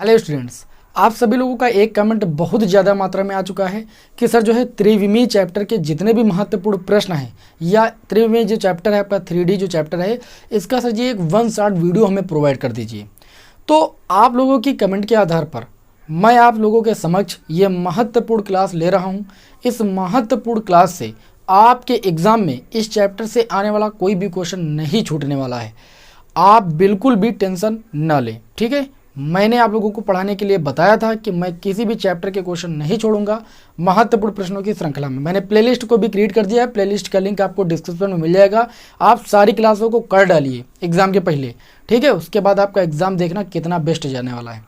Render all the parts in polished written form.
Hello students, आप सभी लोगों का एक कमेंट बहुत ज़्यादा मात्रा में आ चुका है कि सर जो है त्रिविमीय चैप्टर के जितने भी महत्वपूर्ण प्रश्न हैं या त्रिविमीय जो चैप्टर है आपका 3D जो चैप्टर है इसका सर जी एक वन शॉट वीडियो हमें प्रोवाइड कर दीजिए। तो आप लोगों की कमेंट के आधार पर मैं आप लोगों के समक्ष ये महत्वपूर्ण क्लास ले रहा हूँ। इस महत्वपूर्ण क्लास से आपके एग्ज़ाम में इस चैप्टर से आने वाला कोई भी क्वेश्चन नहीं छूटने वाला है। आप बिल्कुल भी टेंशन न लें, ठीक है। मैंने आप लोगों को पढ़ाने के लिए बताया था कि मैं किसी भी चैप्टर के क्वेश्चन नहीं छोड़ूंगा। महत्वपूर्ण प्रश्नों की श्रृंखला में मैंने प्लेलिस्ट को भी क्रिएट कर दिया है। प्लेलिस्ट का लिंक आपको डिस्क्रिप्शन में मिल जाएगा। आप सारी क्लासों को कर डालिए एग्जाम के पहले, ठीक है। उसके बाद आपका एग्जाम देखना कितना बेस्ट जाने वाला है।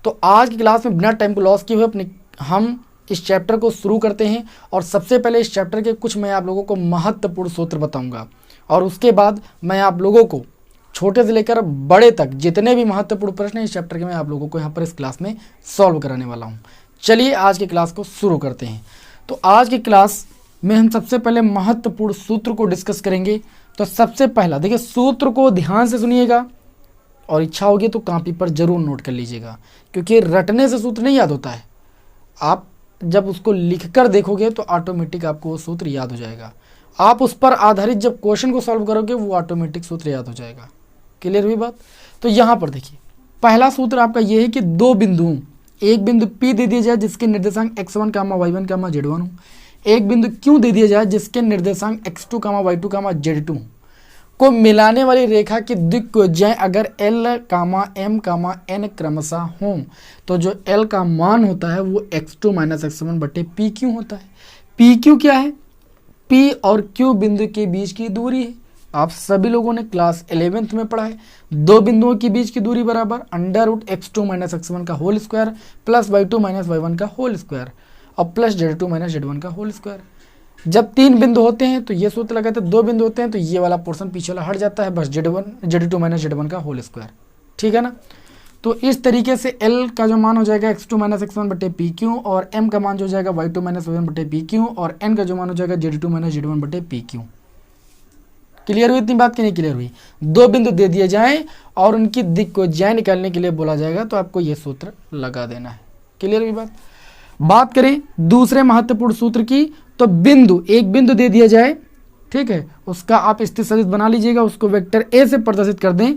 तो आज की क्लास में बिना टाइम को लॉस किए हुए हम इस चैप्टर को शुरू करते हैं। और सबसे पहले इस चैप्टर के कुछ मैं आप लोगों को महत्वपूर्ण सूत्र बताऊंगा और उसके बाद मैं आप लोगों को छोटे से लेकर बड़े तक जितने भी महत्वपूर्ण प्रश्न हैं इस चैप्टर के मैं आप लोगों को यहाँ पर इस क्लास में सॉल्व कराने वाला हूँ। चलिए आज की क्लास को शुरू करते हैं। तो आज की क्लास में हम सबसे पहले महत्वपूर्ण सूत्र को डिस्कस करेंगे। तो सबसे पहला देखिए, सूत्र को ध्यान से सुनिएगा और इच्छा होगी तो कॉपी पर जरूर नोट कर लीजिएगा, क्योंकि रटने से सूत्र नहीं याद होता है। आप जब उसको लिख कर देखोगे तो ऑटोमेटिक आपको वो सूत्र याद हो जाएगा। आप उस पर आधारित जब क्वेश्चन को सॉल्व करोगे वो ऑटोमेटिक सूत्र याद हो जाएगा। क्लियर हुई बात। तो यहाँ पर देखिए, पहला सूत्र आपका ये है कि दो बिंदुओं, एक बिंदु P दे दिया जाए जिसके निर्देशांक x1, y1, z1 हो। एक बिंदु Q दे दिया जाए जिसके निर्देशांक x2, y2, z2 हो को मिलाने वाली रेखा की दिक्कोज्याएं अगर L, M, N क्रमशः हों तो जो L का मान होता है वो x2 - x1 बटे PQ होता है। PQ क्या है? P और Q बिंदु के बीच की दूरी है। आप सभी लोगों ने क्लास 11th में पढ़ा है। दो बिंदुओं के बीच की दूरी बराबर √x2 - x1 का whole square plus y2 - y1 का होल स्क्वायर और प्लस z2 - z1 का होल स्क्वायर। जब तीन बिंदु होते हैं तो ये सूत्र लगाते हैं, दो बिंदु होते हैं तो ये वाला पोर्शन पीछे वाला हट जाता है, बस z2 - z1 का होल स्क्वायर, ठीक है ना। तो इस तरीके से L का जो मान हो जाएगा x2 - x1 बटे PQ और M का मान जो हो जाएगा y2 - y1 बटे PQ और N का जो मान हो जाएगा z2 - z1 बटे PQ। क्लियर हुई इतनी बात की नहीं क्लियर हुई? दो बिंदु दे दिए जाएं और उनकी दिक्कोज्याएं निकालने के लिए बोला जाएगा तो आपको ये सूत्र लगा देना है। क्लियर हुई बात। बात करें दूसरे महत्वपूर्ण सूत्र की, तो बिंदु, एक बिंदु दे दिया जाए, ठीक है, उसका आप स्थित सदिश बना लीजिएगा, उसको वेक्टर ए से प्रदर्शित कर दें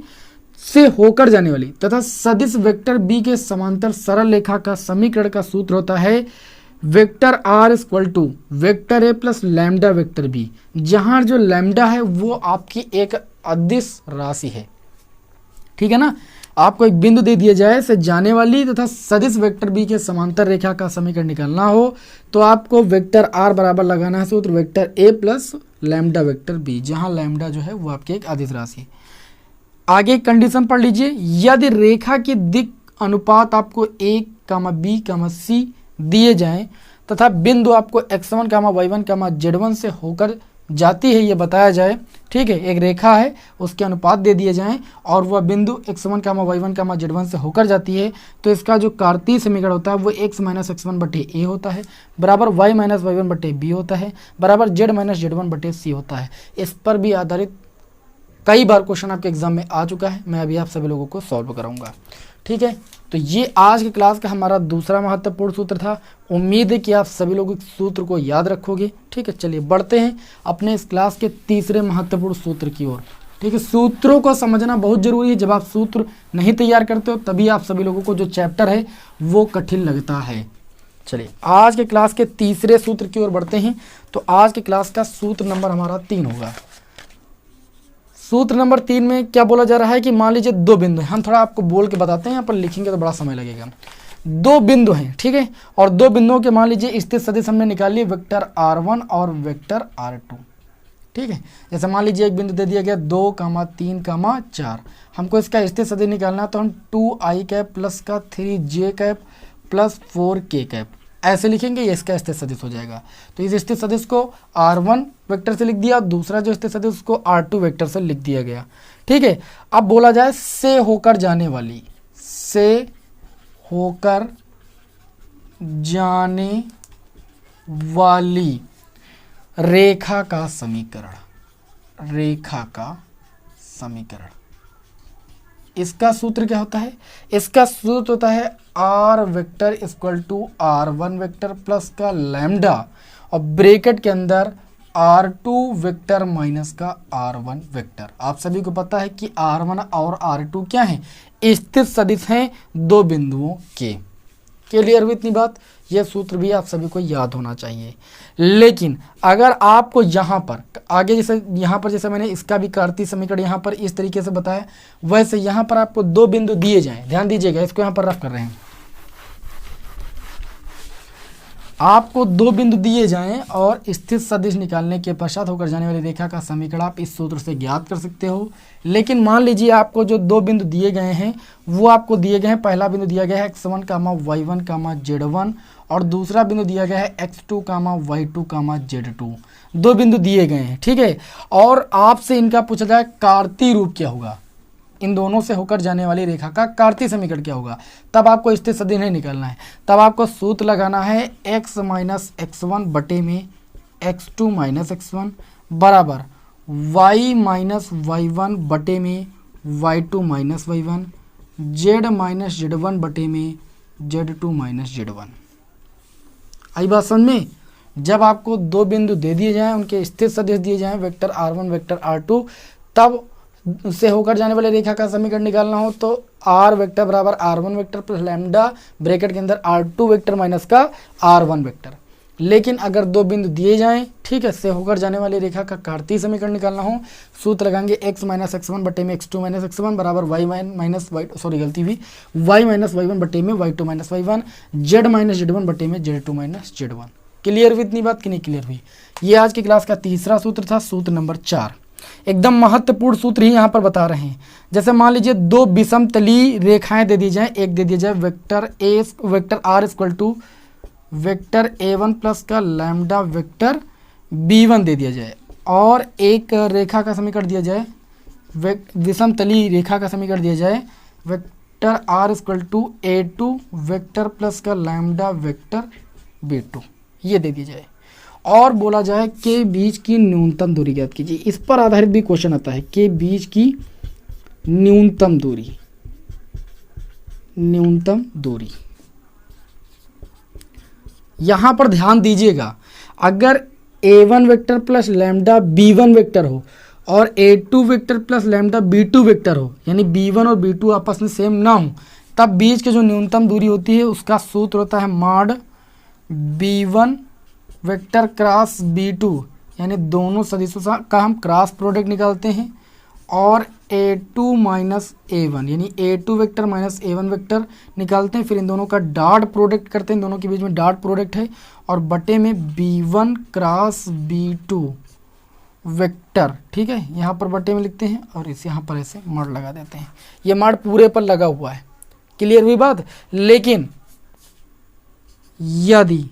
से होकर जाने वाली तथा सदिश वेक्टर बी के समांतर सरल रेखा का समीकरण का सूत्र होता है vector R = vector A plus lambda vector B, जहां जो लैम्डा है वो आपकी एक अदिश राशि है, ठीक है ना। आपको एक बिंदु दे दिया जाए से जाने वाली तथा सदिश वेक्टर बी के समांतर रेखा का समीकरण निकालना हो तो आपको वेक्टर R बराबर लगाना है सूत्र vector A plus lambda vector B, जहां लैम्डा जो है वो आपकी एक अदिश राशि है। आगे कंडीशन पढ़ लीजिए, यदि रेखा की दिक अनुपात आपको a, b, c दिए जाएं तथा बिंदु आपको x1, y1, z1 से होकर जाती है ये बताया जाए, ठीक है, एक रेखा है उसके अनुपात दे दिए जाएं और वह बिंदु x1, y1, z1 से होकर जाती है तो इसका जो कार्तीय समीकरण होता है वो x - x1 बटे a होता है बराबर y - y1 बटे b होता है बराबर z - z1 बटे c होता है। इस पर भी आधारित कई बार क्वेश्चन आपके एग्जाम में आ चुका है, मैं अभी आप सभी लोगों को सॉल्व कराऊंगा, ठीक है। तो ये आज की क्लास का हमारा दूसरा महत्वपूर्ण सूत्र था। उम्मीद है कि आप सभी लोग इस सूत्र को याद रखोगे, ठीक है। चलिए बढ़ते हैं अपने इस क्लास के तीसरे महत्वपूर्ण सूत्र की ओर, ठीक है। सूत्रों को समझना बहुत जरूरी है। जब आप सूत्र नहीं तैयार करते हो तभी आप सभी लोगों को जो चैप्टर है वो कठिन लगता है। चलिए आज के क्लास के तीसरे सूत्र की ओर बढ़ते हैं। तो आज के क्लास का सूत्र नंबर हमारा 3 होगा। सूत्र नंबर 3 में क्या बोला जा रहा है कि मान लीजिए दो बिंदु हैं, हम थोड़ा आपको बोल के बताते हैं, यहाँ पर लिखेंगे तो बड़ा समय लगेगा। दो बिंदु हैं, ठीक है, और दो बिंदुओं के मान लीजिए स्थित सदिश हमने निकाल लिए वेक्टर R1 और वेक्टर R2, ठीक है। जैसे मान लीजिए एक बिंदु दे दिया गया 2, 3, 4, हमको इसका स्थित सदिश निकालना है तो हम 2i प्लस का 3j प्लस 4k ऐसे लिखेंगे, ये इसका स्थित सदिश हो जाएगा। तो इस स्थित सदिश को R1 वेक्टर से लिख दिया, दूसरा जो स्थित सदिश उसको R2 वेक्टर से लिख दिया गया, ठीक है। अब बोला जाए से होकर जाने वाली, से होकर जाने वाली रेखा का समीकरण, रेखा का समीकरण इसका सूत्र क्या होता है? इसका सूत्र होता है R vector equal to R1 vector plus का लैम्डा और ब्रैकेट के अंदर R2 वेक्टर माइनस का R1 वेक्टर। आप सभी को पता है कि R1 और R2 क्या है? स्थित सदिश हैं दो बिंदुओं के। क्लियर हुई इतनी बात? यह सूत्र भी आप सभी को याद होना चाहिए। लेकिन अगर आपको यहाँ पर आगे जैसे मैंने इसका भी कार्तीय समीकरण यहाँ पर इस तरीके से बताया, वैसे यहाँ पर आपको दो बिंदु दिए जाएं, ध्यान दीजिएगा, इसको यहाँ पर रफ कर रहे हैं। आपको दो बिंदु दिए जाएं और स्थित सदिश निकालने के पश्चात होकर जाने वाली रेखा का समीकरण आप इस सूत्र से ज्ञात कर सकते हो। लेकिन मान लीजिए आपको जो दो बिंदु दिए गए हैं वो आपको दिए गए हैं, पहला बिंदु दिया गया है x1, y1, z1 और दूसरा बिंदु दिया गया है x2, y2, z2। दो बिंदु दिए गए हैं, ठीक है। और आपसे इनका पूछा जाए कार्तीय रूप क्या होगा, इन दोनों से होकर जाने वाली रेखा का कार्तीय समीकरण क्या होगा, तब आपको स्थित सदिश नहीं निकालना है, तब आपको सूत्र लगाना है x माइनस x1 बटे में x2 माइनस x1 बराबर y माइनस y1 बटे में y2 minus y1 z minus z1 बटे में z2 माइनस z1। आई बात समझ में? जब आपको दो बिंदु दे दिए जाएं, उनके स्थित सदिश दिए जाएं वेक्टर R1 वेक्टर R2, तब उससे होकर जाने वाले रेखा का समीकरण निकालना हो तो R वेक्टर बराबर R1 vector plus lambda bracket के अंदर R2 वेक्टर माइनस का R1 वेक्टर। लेकिन अगर दो बिंदु दिए जाएं, ठीक है, से होकर जाने वाली रेखा का कार्तीय समीकरण निकालना हो, सूत्र लगाएंगे x माइनस x1 बटे में x2 माइनस x1 बराबर y माइनस y1 बटे में y2 minus y1 z minus z1 बटे में z2 माइनस z1। क्लियर हुई इतनी बात कि नहीं क्लियर हुई? ये आज की क्लास का तीसरा सूत्र था, सूत्र नंबर 4। एकदम महत्वपूर्ण सूत्र ही यहाँ पर बता रहे हैं। जैसे मान लीजिए दो विषमतली रेखाएं दे दी जाए, एक दे दिया जाए vector R equal to vector A1 plus का लैम्डा वेक्टर B1 दे दिया जाए, और एक रेखा का समीकरण दिया जाए, विषमतली रेखा का समीकरण दिया जाए vector R equal to A2 vector plus का लैम्डा वेक्टर B2, ये दे दिया जाए, और बोला जाए के बीच की न्यूनतम दूरी ज्ञात कीजिए। इस पर आधारित भी क्वेश्चन आता है, के बीच की न्यूनतम दूरी। यहां पर ध्यान दीजिएगा, अगर A1 vector plus lambda B1 vector हो और A2 vector plus lambda B2 vector हो, यानी B1 और B2 आपस में सेम ना हो, तब बीच की जो न्यूनतम दूरी होती है उसका सूत्र होता है mod B1 vector cross B2, यानी दोनों सदिशों का हम क्रॉस प्रोडक्ट निकालते हैं, और A2 माइनस A1 यानी A2 vector minus A1 vector निकालते हैं, फिर इन दोनों का डॉट प्रोडक्ट करते हैं, दोनों के बीच में डॉट प्रोडक्ट है, और बटे में B1 क्रॉस B2 वेक्टर, ठीक है, यहाँ पर बटे में लिखते हैं और इस यहाँ पर ऐसे मॉड लगा देते हैं। ये मॉड पूरे पर लगा हुआ है। क्लियर हुई बात? लेकिन यदि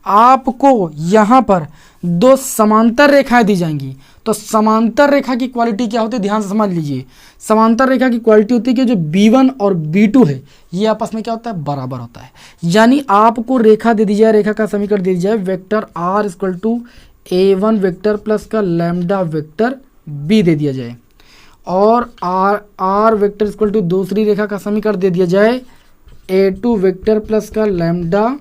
आपको यहाँ पर दो समांतर रेखाएं दी जाएंगी तो समांतर रेखा की क्वालिटी क्या होती है, ध्यान से समझ लीजिए। समांतर रेखा की क्वालिटी होती है कि जो B1 और B2 है ये आपस में क्या होता है, बराबर होता है। यानी आपको रेखा दे दी जाए, रेखा का समीकरण दे दी जाए vector R equal to A1 vector plus का लैम्डा वेक्टर B दे दिया जाए, और R वेक्टर इक्वल टू दूसरी रेखा का समीकरण दे दिया जाए A2 वेक्टर प्लस का लैम्डा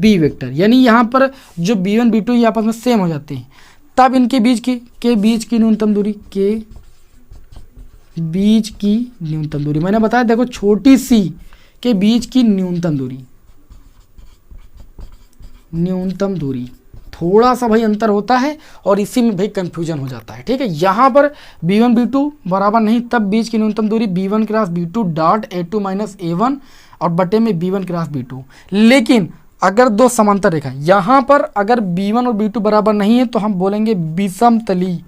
B वेक्टर, यानी यहाँ पर जो B1 B2 ये आपस में सेम हो जाते हैं, तब इनके बीच की न्यूनतम दूरी, के बीच की न्यूनतम दूरी, मैंने बताया देखो छोटी सी के बीच की न्यूनतम दूरी थोड़ा सा भाई अंतर होता है और इसी में भाई कंफ्यूजन हो जाता है, ठीक है। यहाँ पर B1 B2 बराबर नहीं, तब बीच की न्यूनतम दूरी B1 cross B2 dot A2 minus A1 और बटे में B1 क्रॉस B2। लेकिन अगर दो समांतर रेखा, यहाँ पर अगर B1 और B2 बराबर नहीं है तो हम बोलेंगे विषमतली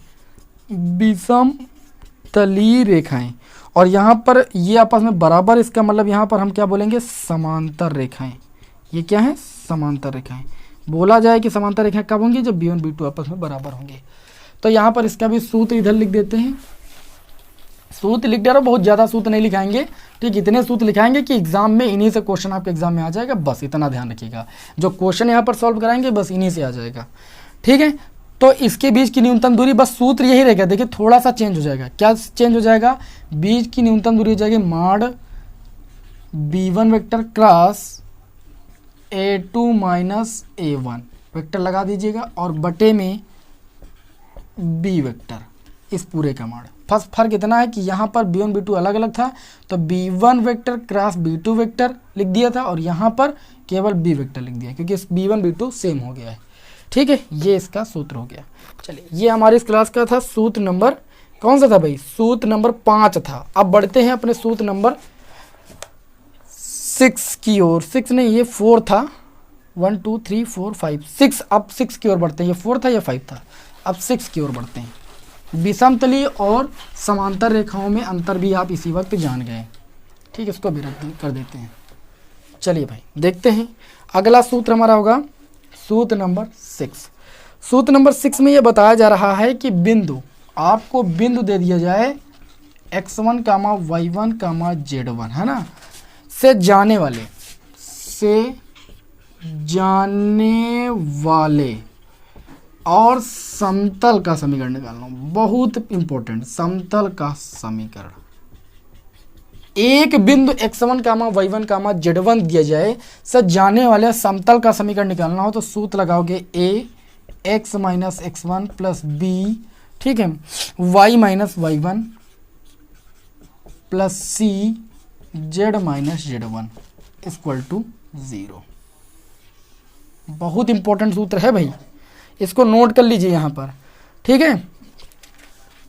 रेखाएं, और यहाँ पर ये आपस में बराबर, इसका मतलब यहाँ पर हम क्या बोलेंगे, समांतर रेखाएं। ये क्या है, समांतर रेखाएं। बोला जाए कि समांतर रेखाएं कब होंगी, जब B1 B2 आपस में बराबर होंगे। तो यहाँ पर इसका भी सूत्र इधर लिख देते हैं। सूत्र लिख दे रहा हूँ, बहुत ज़्यादा सूत्र नहीं लिखाएंगे, ठीक, इतने सूत्र लिखाएंगे कि एग्जाम में इन्हीं से क्वेश्चन आपके एग्जाम में आ जाएगा, बस इतना ध्यान रखिएगा। जो क्वेश्चन यहाँ पर सॉल्व कराएंगे बस इन्हीं से आ जाएगा, ठीक है। तो इसके बीच की न्यूनतम दूरी, बस सूत्र यही रहेगा। देखिए थोड़ा सा चेंज हो जाएगा। क्या चेंज हो जाएगा? बीच की न्यूनतम दूरी हो जाएगी mod b1 vector cross a2 minus a1 vector लगा दीजिएगा, और बटे में b वेक्टर, इस पूरे का मॉड। फर्स्ट फर्क इतना है कि यहाँ पर b1 b2 अलग अलग था, तो b1 vector cross b2 vector लिख दिया था, और यहाँ पर केवल b वेक्टर लिख दिया, क्योंकि b1 b2 सेम हो गया है। ठीक है, ये इसका सूत्र हो गया। चलिए, ये हमारे इस क्लास का था सूत्र नंबर, कौन सा था भाई? सूत्र नंबर 5 था। अब बढ़ते हैं अपने सूत्र नंबर 6 की ओर। 6 नहीं, ये 4 था। 1 2 3 4 5 6। अब 6 की ओर बढ़ते हैं। ये 4 था या 5 था? अब 6 की ओर बढ़ते हैं। विषमतली और समांतर रेखाओं में अंतर भी आप इसी वक्त जान गए। ठीक है, इसको भी रद्द कर देते हैं। चलिए भाई, देखते हैं अगला सूत्र हमारा होगा सूत्र नंबर 6। सूत्र नंबर 6 में ये बताया जा रहा है कि बिंदु, आपको बिंदु दे दिया जाए x1, y1, z1, है ना, से जाने वाले और समतल का समीकरण निकालना। बहुत इंपॉर्टेंट, समतल का समीकरण। एक बिंदु x1, y1, z1 दिया जाए, से जाने वाले समतल का समीकरण निकालना हो तो सूत्र लगाओगे a x minus x1 plus b, ठीक है, y minus y1 plus c z minus z1 equal to 0। बहुत इंपॉर्टेंट सूत्र है भाई, इसको नोट कर लीजिए यहाँ पर। ठीक है,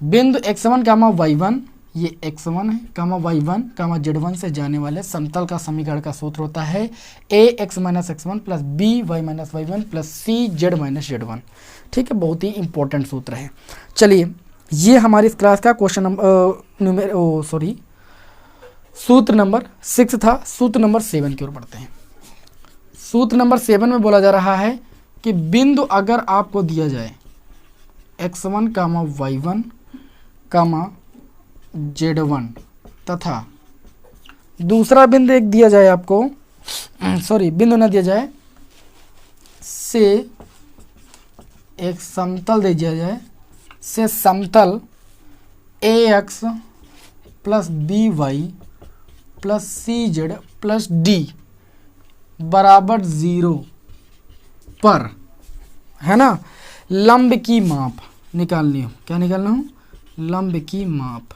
बिंदु x1, y1, ये x1 है, y1, z1 से जाने वाले समतल का समीकरण का सूत्र होता है ax minus x1 plus b y minus y1 plus c z minus z1। ठीक है, बहुत ही इंपॉर्टेंट सूत्र है। चलिए, ये हमारी इस क्लास का क्वेश्चन नंबर सूत्र नंबर 6 था। सूत्र नंबर 7 की ओर बढ़ते हैं। सूत्र नंबर 7 में बोला जा रहा है कि बिंदु अगर आपको दिया जाए x1, y1, z1 तथा दूसरा बिंदु एक दिया जाए आपको, बिंदु ना दिया जाए, से एक समतल दे दिया जाए, से समतल ax plus by plus cz plus d बराबर 0 पर, है ना, लंब की माप निकालनी हो। क्या निकालना हो? लंब की माप।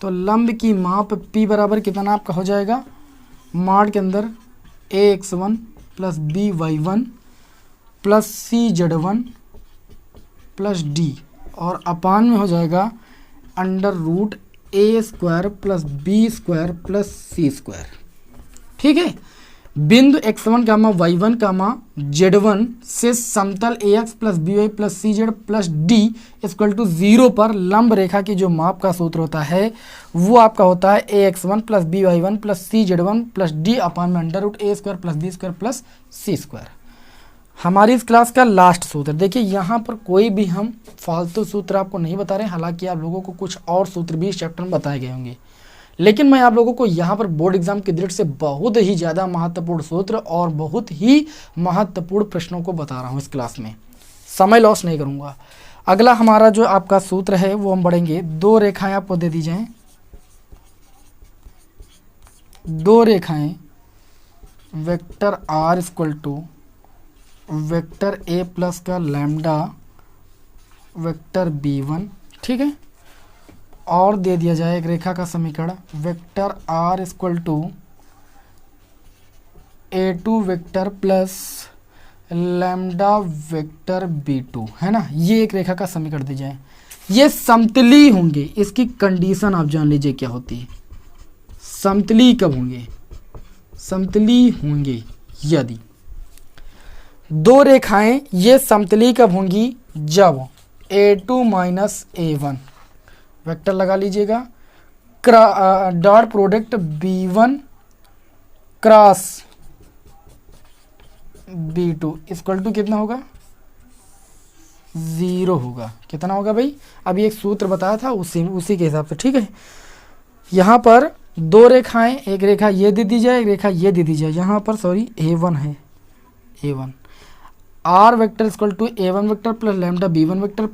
तो लंब की माप P बराबर कितना आपका हो जाएगा? माड के अंदर ax1 plus by1 plus cz1 plus d, और अपान में हो जाएगा under root a square plus b square plus c square. ठीक है, बिंदु x1, y1, z1 से समतल ax plus by plus cz plus d equal to 0 पर लंब रेखा की जो माप का सूत्र होता है वो आपका होता है ax1 plus by1 plus cz1 plus d upon में under root a square plus b square plus c square. हमारी इस क्लास का लास्ट सूत्र। देखिए, यहाँ पर कोई भी हम फालतू सूत्र आपको नहीं बता रहे हैं, हालांकि आप लोगों को कुछ और सूत्र भी इस चैप्टर में बताए गए होंगे, लेकिन मैं आप लोगों को यहाँ पर बोर्ड एग्जाम की दृष्टि से बहुत ही ज़्यादा महत्वपूर्ण सूत्र और बहुत ही महत्वपूर्ण प्रश्नों को बता रहा हूँ इस क्लास में। समय लॉस नहीं करूँगा। अगला हमारा जो आपका सूत्र है वो हम बढ़ेंगे। दो रेखाएं आपको दे दी जाएं, दो रेखाएं vector r equal to vector a plus का लैम्डा वेक्टर b1, ठीक है, और दे दिया जाए एक रेखा का समीकरण vector r equal to a2 vector plus lambda vector b2, है ना। ये एक रेखा का समीकरण दी जाए। ये समतली होंगे, इसकी कंडीशन आप जान लीजिए क्या होती है। समतली कब होंगे? समतली होंगे यदि दो रेखाएं ये समतली कब होंगी? जब a2 माइनस a1 वेक्टर लगा लीजिएगा, dot product b1 cross b2 equal to कितना होगा? 0 होगा। कितना होगा भाई? अभी एक सूत्र बताया था उसी के हिसाब से, ठीक है। यहाँ पर दो रेखाएं, एक रेखा ये दे दी जाए, एक रेखा ये दे दी जाए। यहाँ पर a1 है, a1 R vector equal to A1 vector plus lambda B1 vector,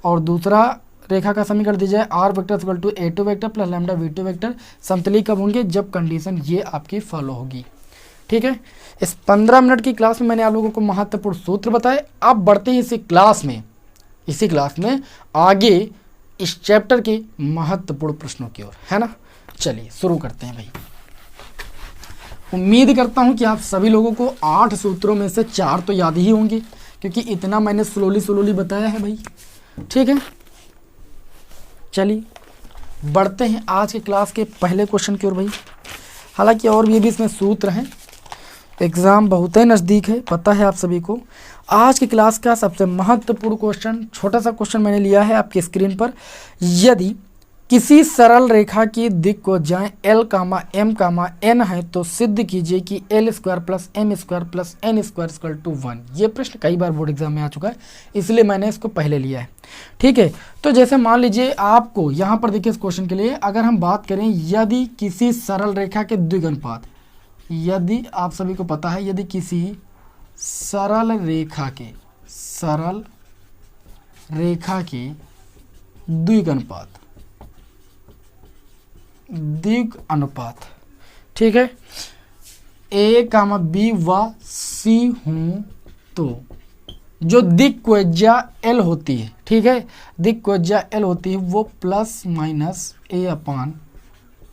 और दूसरा रेखा का समीकरण दिया जाए R vector equal to A2 vector plus lambda B2 vector. समतली कब होंगे? जब कंडीशन ये आपकी फॉलो होगी। ठीक है, इस 15 मिनट की क्लास में मैंने आप लोगों को महत्वपूर्ण सूत्र बताए। अब बढ़ते हैं इसी क्लास में आगे इस चैप्टर के महत्वपूर्ण प्रश्नों की ओर, है ना। चलिए शुरू करते हैं भाई। उम्मीद करता हूं कि आप सभी लोगों को 8 सूत्रों में से 4 तो याद ही होंगे, क्योंकि इतना मैंने स्लोली बताया है भाई। ठीक है, चलिए बढ़ते हैं आज के क्लास के पहले क्वेश्चन की ओर भाई। हालांकि और भी इसमें सूत्र हैं, एग्ज़ाम बहुत ही नज़दीक है, पता है आप सभी को। आज की क्लास का सबसे महत्वपूर्ण क्वेश्चन, छोटा सा क्वेश्चन मैंने लिया है आपकी स्क्रीन पर। यदि किसी सरल रेखा की दिक् को जाएं L, M, N है तो सिद्ध कीजिए कि L² plus M² plus N² equal to 1। ये प्रश्न कई बार बोर्ड एग्जाम में आ चुका है, इसलिए मैंने इसको पहले लिया है। ठीक है, तो जैसे मान लीजिए आपको यहाँ पर देखिए इस क्वेश्चन के लिए अगर हम बात करें, यदि किसी सरल रेखा के द्विघानुपात, यदि आप सभी को पता है यदि किसी सरल रेखा के द्विघ अनुपात, ठीक है, A, B व C हूँ तो जो दिक्कोज्या L होती है, ठीक है, दिक्कोज्या L होती है वो plus minus A upon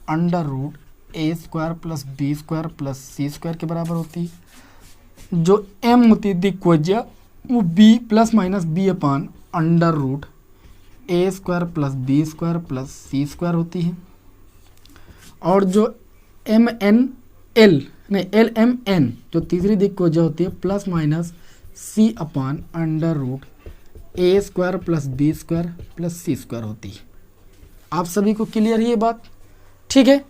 under root A² plus B² plus C² के बराबर होती है। जो M होती है दिक्कोज्या वो B plus minus B upon under root A² plus B² plus C² होती है। और जो LMN जो तीसरी दिक्कोज्या होती है plus minus C upon under root A² plus B² plus C² होती है। आप सभी को क्लियर है ये बात? ठीक है,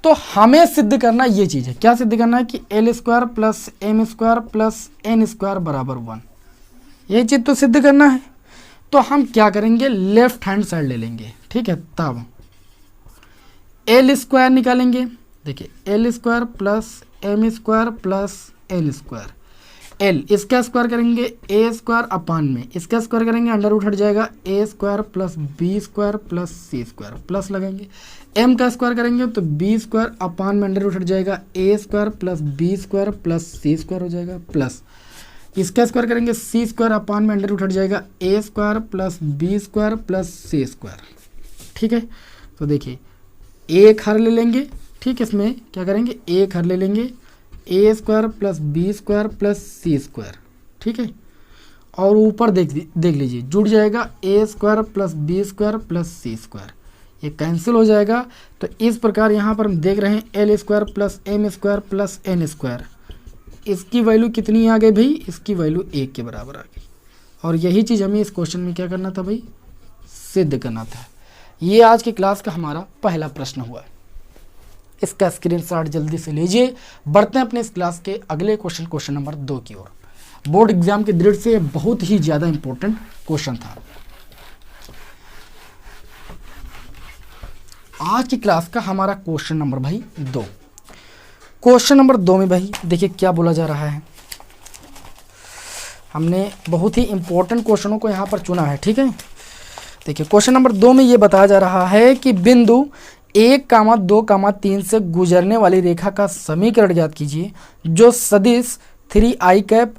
तो हमें सिद्ध करना ये चीज़ है, क्या सिद्ध करना है कि L² plus M² plus N² बराबर 1, ये चीज़ तो सिद्ध करना है। तो हम क्या करेंगे, लेफ्ट हैंड साइड ले लेंगे। ठीक है, तब L² निकालेंगे। देखिए L² plus M² plus N², L इसका स्क्वायर करेंगे A² अपान में, इसका स्क्वायर करेंगे अंडर रूट हट जाएगा A² plus B² plus C² plus लगाएंगे। M का स्क्वायर करेंगे तो B² अपान में अंडर रूट हट जाएगा A² plus B² plus C² हो जाएगा, प्लस इसका स्क्वायर करेंगे C² अपान में अंडर रूट हट जाएगा A² plus B² plus C²। ठीक है, तो देखिए एक हर ले लेंगे। ठीक है, इसमें क्या करेंगे, एक हर ले लेंगे A² plus B² plus C²। ठीक है, और ऊपर देख लीजिए जुड़ जाएगा A² plus B² plus C², ये कैंसिल हो जाएगा। तो इस प्रकार यहाँ पर हम देख रहे हैं L² plus M² plus N², इसकी वैल्यू कितनी आ गई भाई, इसकी वैल्यू 1 के बराबर आ गई। और यही चीज़ हमें इस क्वेश्चन में क्या करना था भाई, सिद्ध करना था। ये आज की क्लास का हमारा पहला प्रश्न हुआ है, इसका स्क्रीनशॉट जल्दी से लीजिए। बढ़ते हैं अपने इस क्लास के अगले क्वेश्चन नंबर 2 की ओर। बोर्ड एग्जाम के दृष्टि से बहुत ही ज़्यादा इंपॉर्टेंट क्वेश्चन था। आज की क्लास का हमारा क्वेश्चन नंबर भाई 2। क्वेश्चन नंबर 2 में भाई देखिए क्या बोला जा रहा है। हमने बहुत ही इंपॉर्टेंट क्वेश्चनों को यहाँ पर चुना है। ठीक है, देखिए क्वेश्चन नंबर 2 में ये बताया जा रहा है कि बिंदु 1, 2, 3 से गुजरने वाली रेखा का समीकरण ज्ञात कीजिए जो सदिश 3i कैप,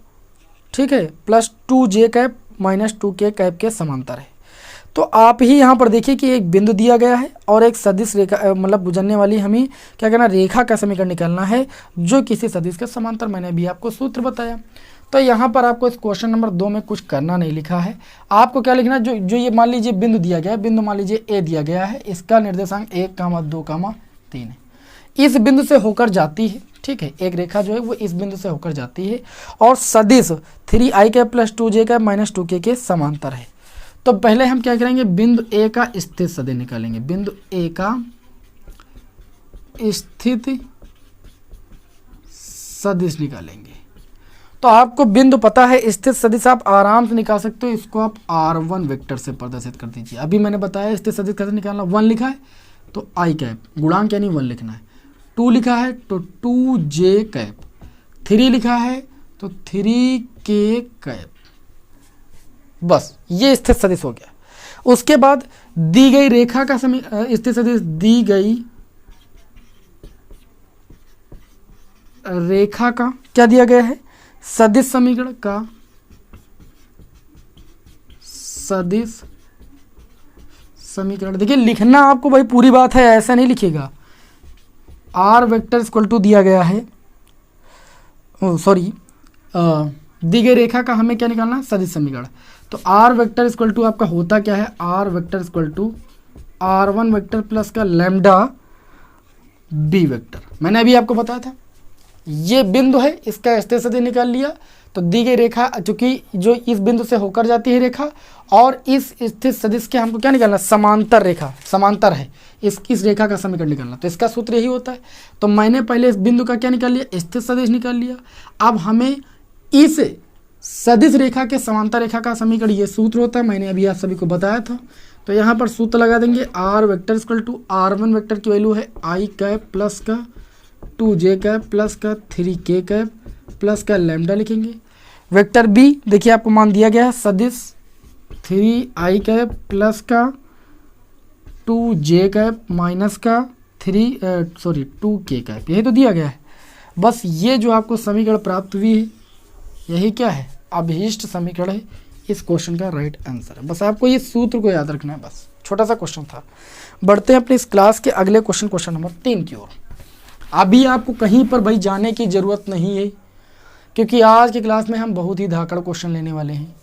ठीक है, plus 2j cap minus 2k cap के समांतर है। तो आप ही यहाँ पर देखिए कि एक बिंदु दिया गया है और एक सदिश रेखा मतलब गुजरने वाली हमें क्या करना, रेखा का समीकरण निकालना है जो किसी सदिश के समांतर। मैंने अभी आपको सूत्र बताया। तो यहाँ पर आपको इस क्वेश्चन नंबर 2 में कुछ करना नहीं लिखा है। आपको क्या लिखना है, जो ये मान लीजिए बिंदु दिया गया है, बिंदु मान लीजिए A दिया गया है, इसका निर्देशांक 1, 2, 3 है, इस बिंदु से होकर जाती है। ठीक है, एक रेखा जो है वो इस बिंदु से होकर जाती है और सदिश 3i cap plus 2j cap minus 2k के समांतर है। तो पहले हम क्या करेंगे, बिंदु A का स्थित सदिश निकालेंगे। बिंदु A का स्थित सदिश निकालेंगे। तो आपको बिंदु पता है, स्थित सदिश आप आराम से निकाल सकते हो। इसको आप R1 वेक्टर से प्रदर्शित कर दीजिए। अभी मैंने बताया स्थित सदिश कैसे निकालना। 1 लिखा है तो i कैप गुणांक यानी 1 लिखना है, 2 लिखा है तो 2j कैप, 3 लिखा है तो 3k के कैप, बस ये स्थित सदिश हो गया। उसके बाद दी गई रेखा का स्थित सदिश, दी गई रेखा का क्या दिया गया है, सदिश समीकरण का सदिश समीकरण। देखिए लिखना आपको भाई पूरी बात है, ऐसा नहीं लिखिएगा। आर वेक्टर इक्वल टू दिया गया है, सॉरी दी गई रेखा का हमें क्या निकालना है, सदिश समीकरण। तो आर वेक्टर इक्वल टू आपका होता क्या है, R vector equal to R1 vector plus का लैम्डा बी वेक्टर। मैंने अभी आपको बताया था ये बिंदु है, इसका स्थित सदिश निकाल लिया। तो दी गई रेखा चूंकि जो इस बिंदु से होकर जाती है रेखा, और इस स्थित सदिश के हमको क्या निकालना, समांतर रेखा, समांतर है इस रेखा का समीकरण निकालना। तो इसका सूत्र यही होता है। तो मैंने पहले इस बिंदु का क्या निकाल लिया, स्थित सदिश निकाल लिया। अब हमें इस सदिश रेखा के समांतर रेखा का समीकरण, ये सूत्र होता है, मैंने अभी आप सभी को बताया था। तो यहाँ पर सूत्र लगा देंगे, R vector equal to R1 vector की वैल्यू है आई कैप प्लस का 2j कैप प्लस का 3k कैप प्लस का लैम्डा लिखेंगे। वेक्टर बी देखिए आपको मान दिया गया है, सदिश 3i कैप प्लस का 2j कैप माइनस का 2k कैप, यही तो दिया गया है। बस ये जो आपको समीकरण प्राप्त हुई है, यही क्या है, अभीष्ट समीकरण है। इस क्वेश्चन का राइट आंसर है। बस आपको ये सूत्र को याद रखना है, बस छोटा सा क्वेश्चन था। बढ़ते हैं अपने इस क्लास के अगले क्वेश्चन नंबर 3 की ओर। अभी आपको कहीं पर भाई जाने की ज़रूरत नहीं है, क्योंकि आज की क्लास में हम बहुत ही धाकड़ क्वेश्चन लेने वाले हैं।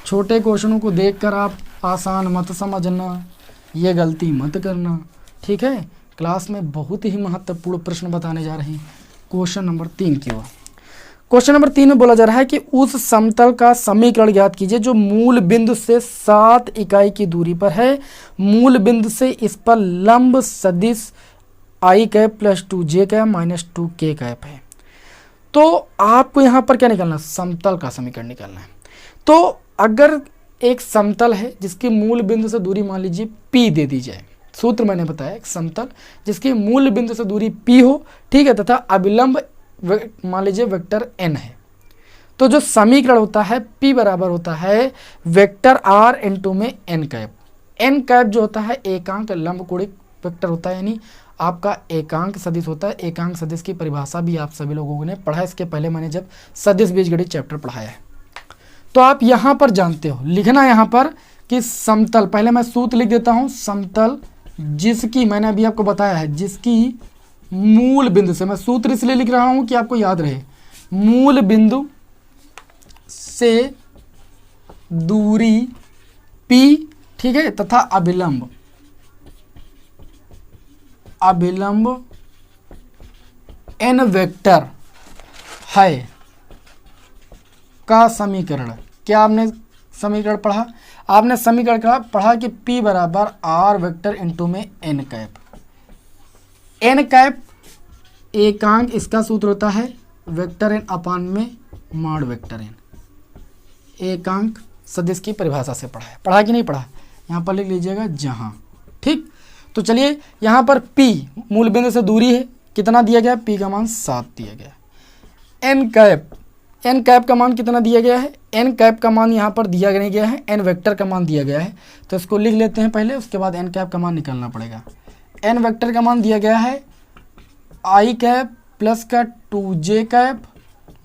छोटे क्वेश्चनों को देखकर आप आसान मत समझना, ये गलती मत करना, ठीक है। क्लास में बहुत ही महत्वपूर्ण प्रश्न बताने जा रहे हैं। क्वेश्चन नंबर 3 की ओर। क्वेश्चन नंबर 3 में बोला जा रहा है कि उस समतल का समीकरण ज्ञात कीजिए जो मूल बिंदु से 7 इकाई की दूरी पर है। मूल बिंदु से इस पर लंब सदिश I cap plus 2j cap minus 2k cap है। तो आपको यहाँ पर क्या निकालना है, समतल का समीकरण निकालना है। तो अगर एक समतल है जिसकी मूल बिंदु से दूरी मान लीजिए p दे दी जाए, सूत्र मैंने बताया, एक समतल जिसकी मूल बिंदु से दूरी p हो, ठीक है, तथा अभिलंब मान लीजिए वेक्टर n है। तो जो समीकरण होता है p बराबर होता है वेक्टर r इंटू में n कैप। n कैप जो होता है एकांक लंबकोणिक वेक्टर होता है, यानी आपका एकांक सदिश होता है। एकांक सदिश की परिभाषा भी आप सभी लोगों ने पढ़ा है, इसके पहले मैंने जब सदिश बीजगणित चैप्टर पढ़ाया है। तो आप यहाँ पर जानते हो लिखना यहाँ पर कि समतल, पहले मैं सूत्र लिख देता हूँ, समतल जिसकी मैंने अभी आपको बताया है, जिसकी मूल बिंदु से, मैं सूत्र इसलिए लिख रहा हूँ कि आपको याद रहे, मूल बिंदु से दूरी p, ठीक है, तथा अभिलंब n वेक्टर है का समीकरण। क्या आपने समीकरण पढ़ा, आपने समीकरण पढ़ा कि p बराबर r वेक्टर इंटू में n कैप। n कैप एकांक, इसका सूत्र होता है वेक्टर n अपान में मॉड वेक्टर n। एकांक सदिश की परिभाषा से पढ़ा कि नहीं पढ़ा, यहाँ पर लिख लीजिएगा जहाँ, ठीक। तो चलिए यहाँ पर p मूल बिंदु से दूरी है, कितना दिया गया है, p का मान 7 दिया गया है। n कैप का मान कितना दिया गया है, n कैप का मान यहाँ पर दिया नहीं गया है, n वेक्टर का मान दिया गया है। तो इसको लिख लेते हैं पहले, उसके बाद n कैप का मान निकालना पड़ेगा। n वेक्टर का मान दिया गया है आई कैप प्लस का 2j कैप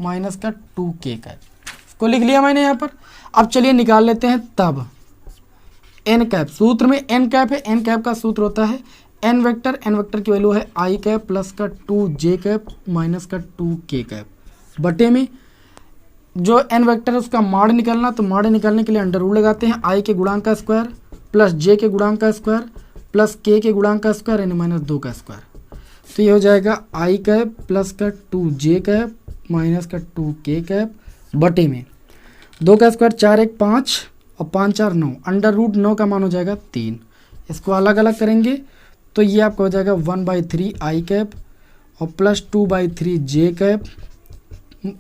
माइनस का 2k कैप, इसको लिख लिया मैंने यहाँ पर। अब चलिए निकाल लेते हैं तब n कैप, सूत्र में n कैप है, n कैप का सूत्र होता है n वेक्टर की वैल्यू है आई कैप प्लस का 2j कैप माइनस का 2k कैप, बटे में जो n वेक्टर है उसका मॉड निकालना। तो मॉड निकालने के लिए अंडर रूट लगाते हैं, i के गुणांक का स्क्वायर प्लस j के गुणांक का स्क्वायर प्लस k के गुणांक का स्क्वायर यानी माइनस 2 का स्क्वायर। तो ये हो जाएगा आई कैप प्लस का 2j कैप माइनस का 2k कैप, बटे में 2 का स्क्वायर 4 1 5 और 5 4 9, अंडर रूट 9 का मान हो जाएगा 3। इसको अलग अलग करेंगे तो ये आपका हो जाएगा 1/3 आई कैप और प्लस 2/3 j कैप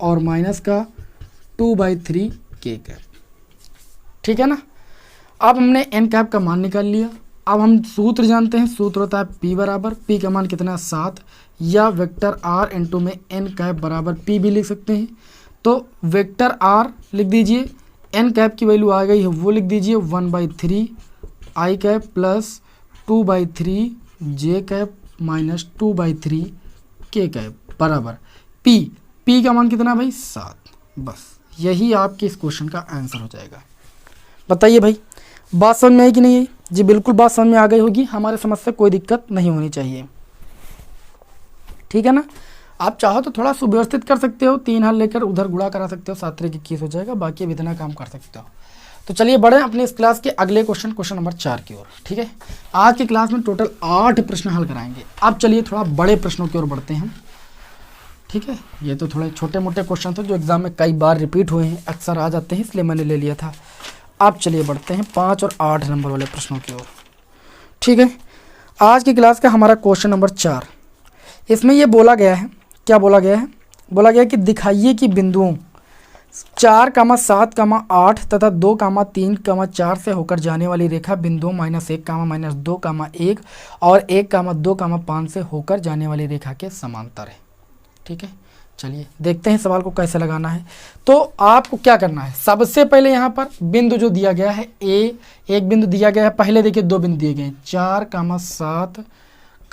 और माइनस का 2/3 k कैप, ठीक है ना। अब हमने n कैप का मान निकाल लिया। अब हम सूत्र जानते हैं, सूत्र होता है p बराबर, p का मान कितना है 7, या वेक्टर r इंटू में n कैप बराबर p भी लिख सकते हैं। तो वेक्टर आर लिख दीजिए, एन कैप की वैल्यू आ गई है वो लिख दीजिए 1/3 आई कैप प्लस 2/3 जे कैप माइनस 2/3 के कैप बराबर पी का मान कितना भाई 7। बस यही आपके इस क्वेश्चन का आंसर हो जाएगा। बताइए भाई बात समझ में आई कि नहीं आई? जी बिल्कुल बात समझ में आ गई होगी, हमारे समझ से कोई दिक्कत नहीं होनी चाहिए, ठीक है ना। आप चाहो तो थोड़ा सुव्यवस्थित कर सकते हो, 3 हल लेकर उधर गुणा करा सकते हो, 7 की 21 हो जाएगा, बाकी अब इतना काम कर सकते हो। तो चलिए बढ़े अपने इस क्लास के अगले क्वेश्चन नंबर 4 की ओर, ठीक है। आज की क्लास में टोटल 8 प्रश्न हल कराएंगे। अब चलिए थोड़ा बड़े प्रश्नों की ओर बढ़ते हैं, ठीक है। ये तो थोड़े छोटे मोटे क्वेश्चन थे जो एग्जाम में कई बार रिपीट हुए हैं, अक्सर आ जाते हैं, इसलिए मैंने ले लिया था। अब चलिए बढ़ते हैं 5 और 8 नंबर वाले प्रश्नों की ओर, ठीक है। आज की क्लास का हमारा क्वेश्चन नंबर 4, इसमें ये बोला गया है, क्या बोला गया है? बोला गया कि दिखाइए कि बिंदुओं 4, 7, 8 तथा 2, 3, 4 से होकर जाने वाली रेखा बिंदुओं -1, -2, 1 और 1, 2, 5 से होकर जाने वाली रेखा के समांतर है, ठीक है। चलिए देखते हैं सवाल को कैसे लगाना है। तो आपको क्या करना है, सबसे पहले यहाँ पर बिंदु जो दिया गया है ए, एक बिंदु दिया गया है, पहले देखिए 2 बिंदु दिए गए हैं 4, 7,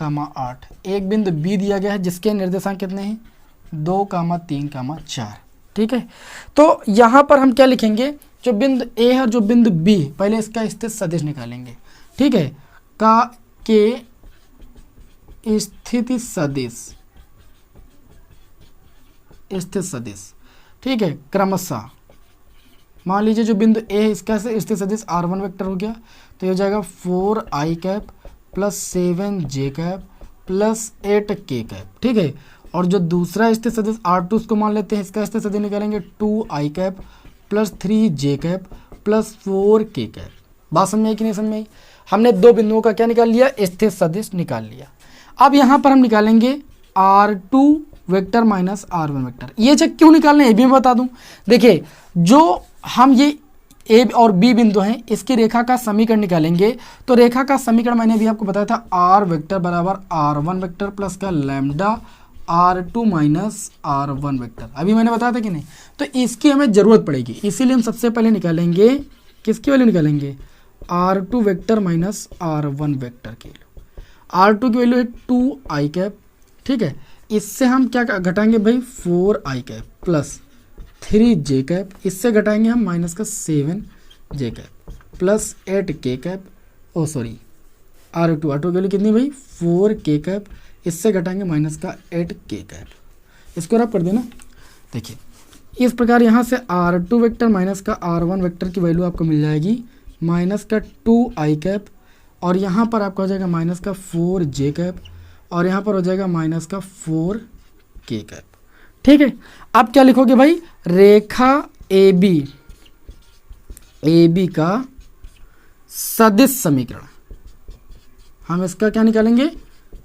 8। एक बिंदु बी दिया गया है जिसके निर्देशांक कितने हैं 2, 3, 4, ठीक है। तो यहाँ पर हम क्या लिखेंगे, जो बिंदु ए है और जो बिंदु बी, पहले इसका स्थित सदिश निकालेंगे, ठीक है। का के स्थिति सदिश, ठीक है। क्रमशः मान लीजिए जो बिंदु ए है इसका स्थित सदिश r1 वेक्टर हो गया, तो ये हो जाएगा 4i cap plus 7j cap plus 8k cap, ठीक है। और जो दूसरा स्थित सदिश r2 उसको मान लेते हैं, इसका स्थित सदिश निकालेंगे 2i cap plus 3j cap plus 4k cap. बात समझ में आई कि नहीं समझ में आई? हमने 2 बिंदुओं का क्या निकाल लिया, स्थित सदिश निकाल लिया। अब यहाँ पर हम निकालेंगे r2 vector minus r1 vector. ये चेक क्यों निकालना है ये भी मैं बता दूं। देखिए जो हम ये ए और बी बिंदु हैं इसकी रेखा का समीकरण निकालेंगे, तो रेखा का समीकरण मैंने भी आपको बताया था, r वेक्टर बराबर r1 वेक्टर प्लस का lambda r2 minus r1 vector. अभी मैंने बताया था कि नहीं, तो इसकी हमें ज़रूरत पड़ेगी, इसीलिए हम सबसे पहले निकालेंगे, किसकी वैल्यू निकालेंगे, r2 vector minus r1 vector की। r2 की वैल्यू है 2i कैप, ठीक है। इससे हम क्या घटाएंगे भाई 4i cap plus 3j cap, इससे घटाएंगे हम माइनस का 7j cap plus 8k cap, oh sorry r2 की वैल्यू कितनी भाई 4k कैप, इससे घटाएंगे माइनस का 8k कैप, इसको रब कर देना। देखिए इस प्रकार यहाँ से r2 वेक्टर माइनस का r1 वेक्टर की वैल्यू आपको मिल जाएगी माइनस का 2i कैप, और यहाँ पर आपका हो जाएगा माइनस का 4j कैप, और यहाँ पर हो जाएगा माइनस का 4k कैप, ठीक है। अब क्या लिखोगे भाई, रेखा ए बी का सदिश समीकरण, हम इसका क्या निकालेंगे,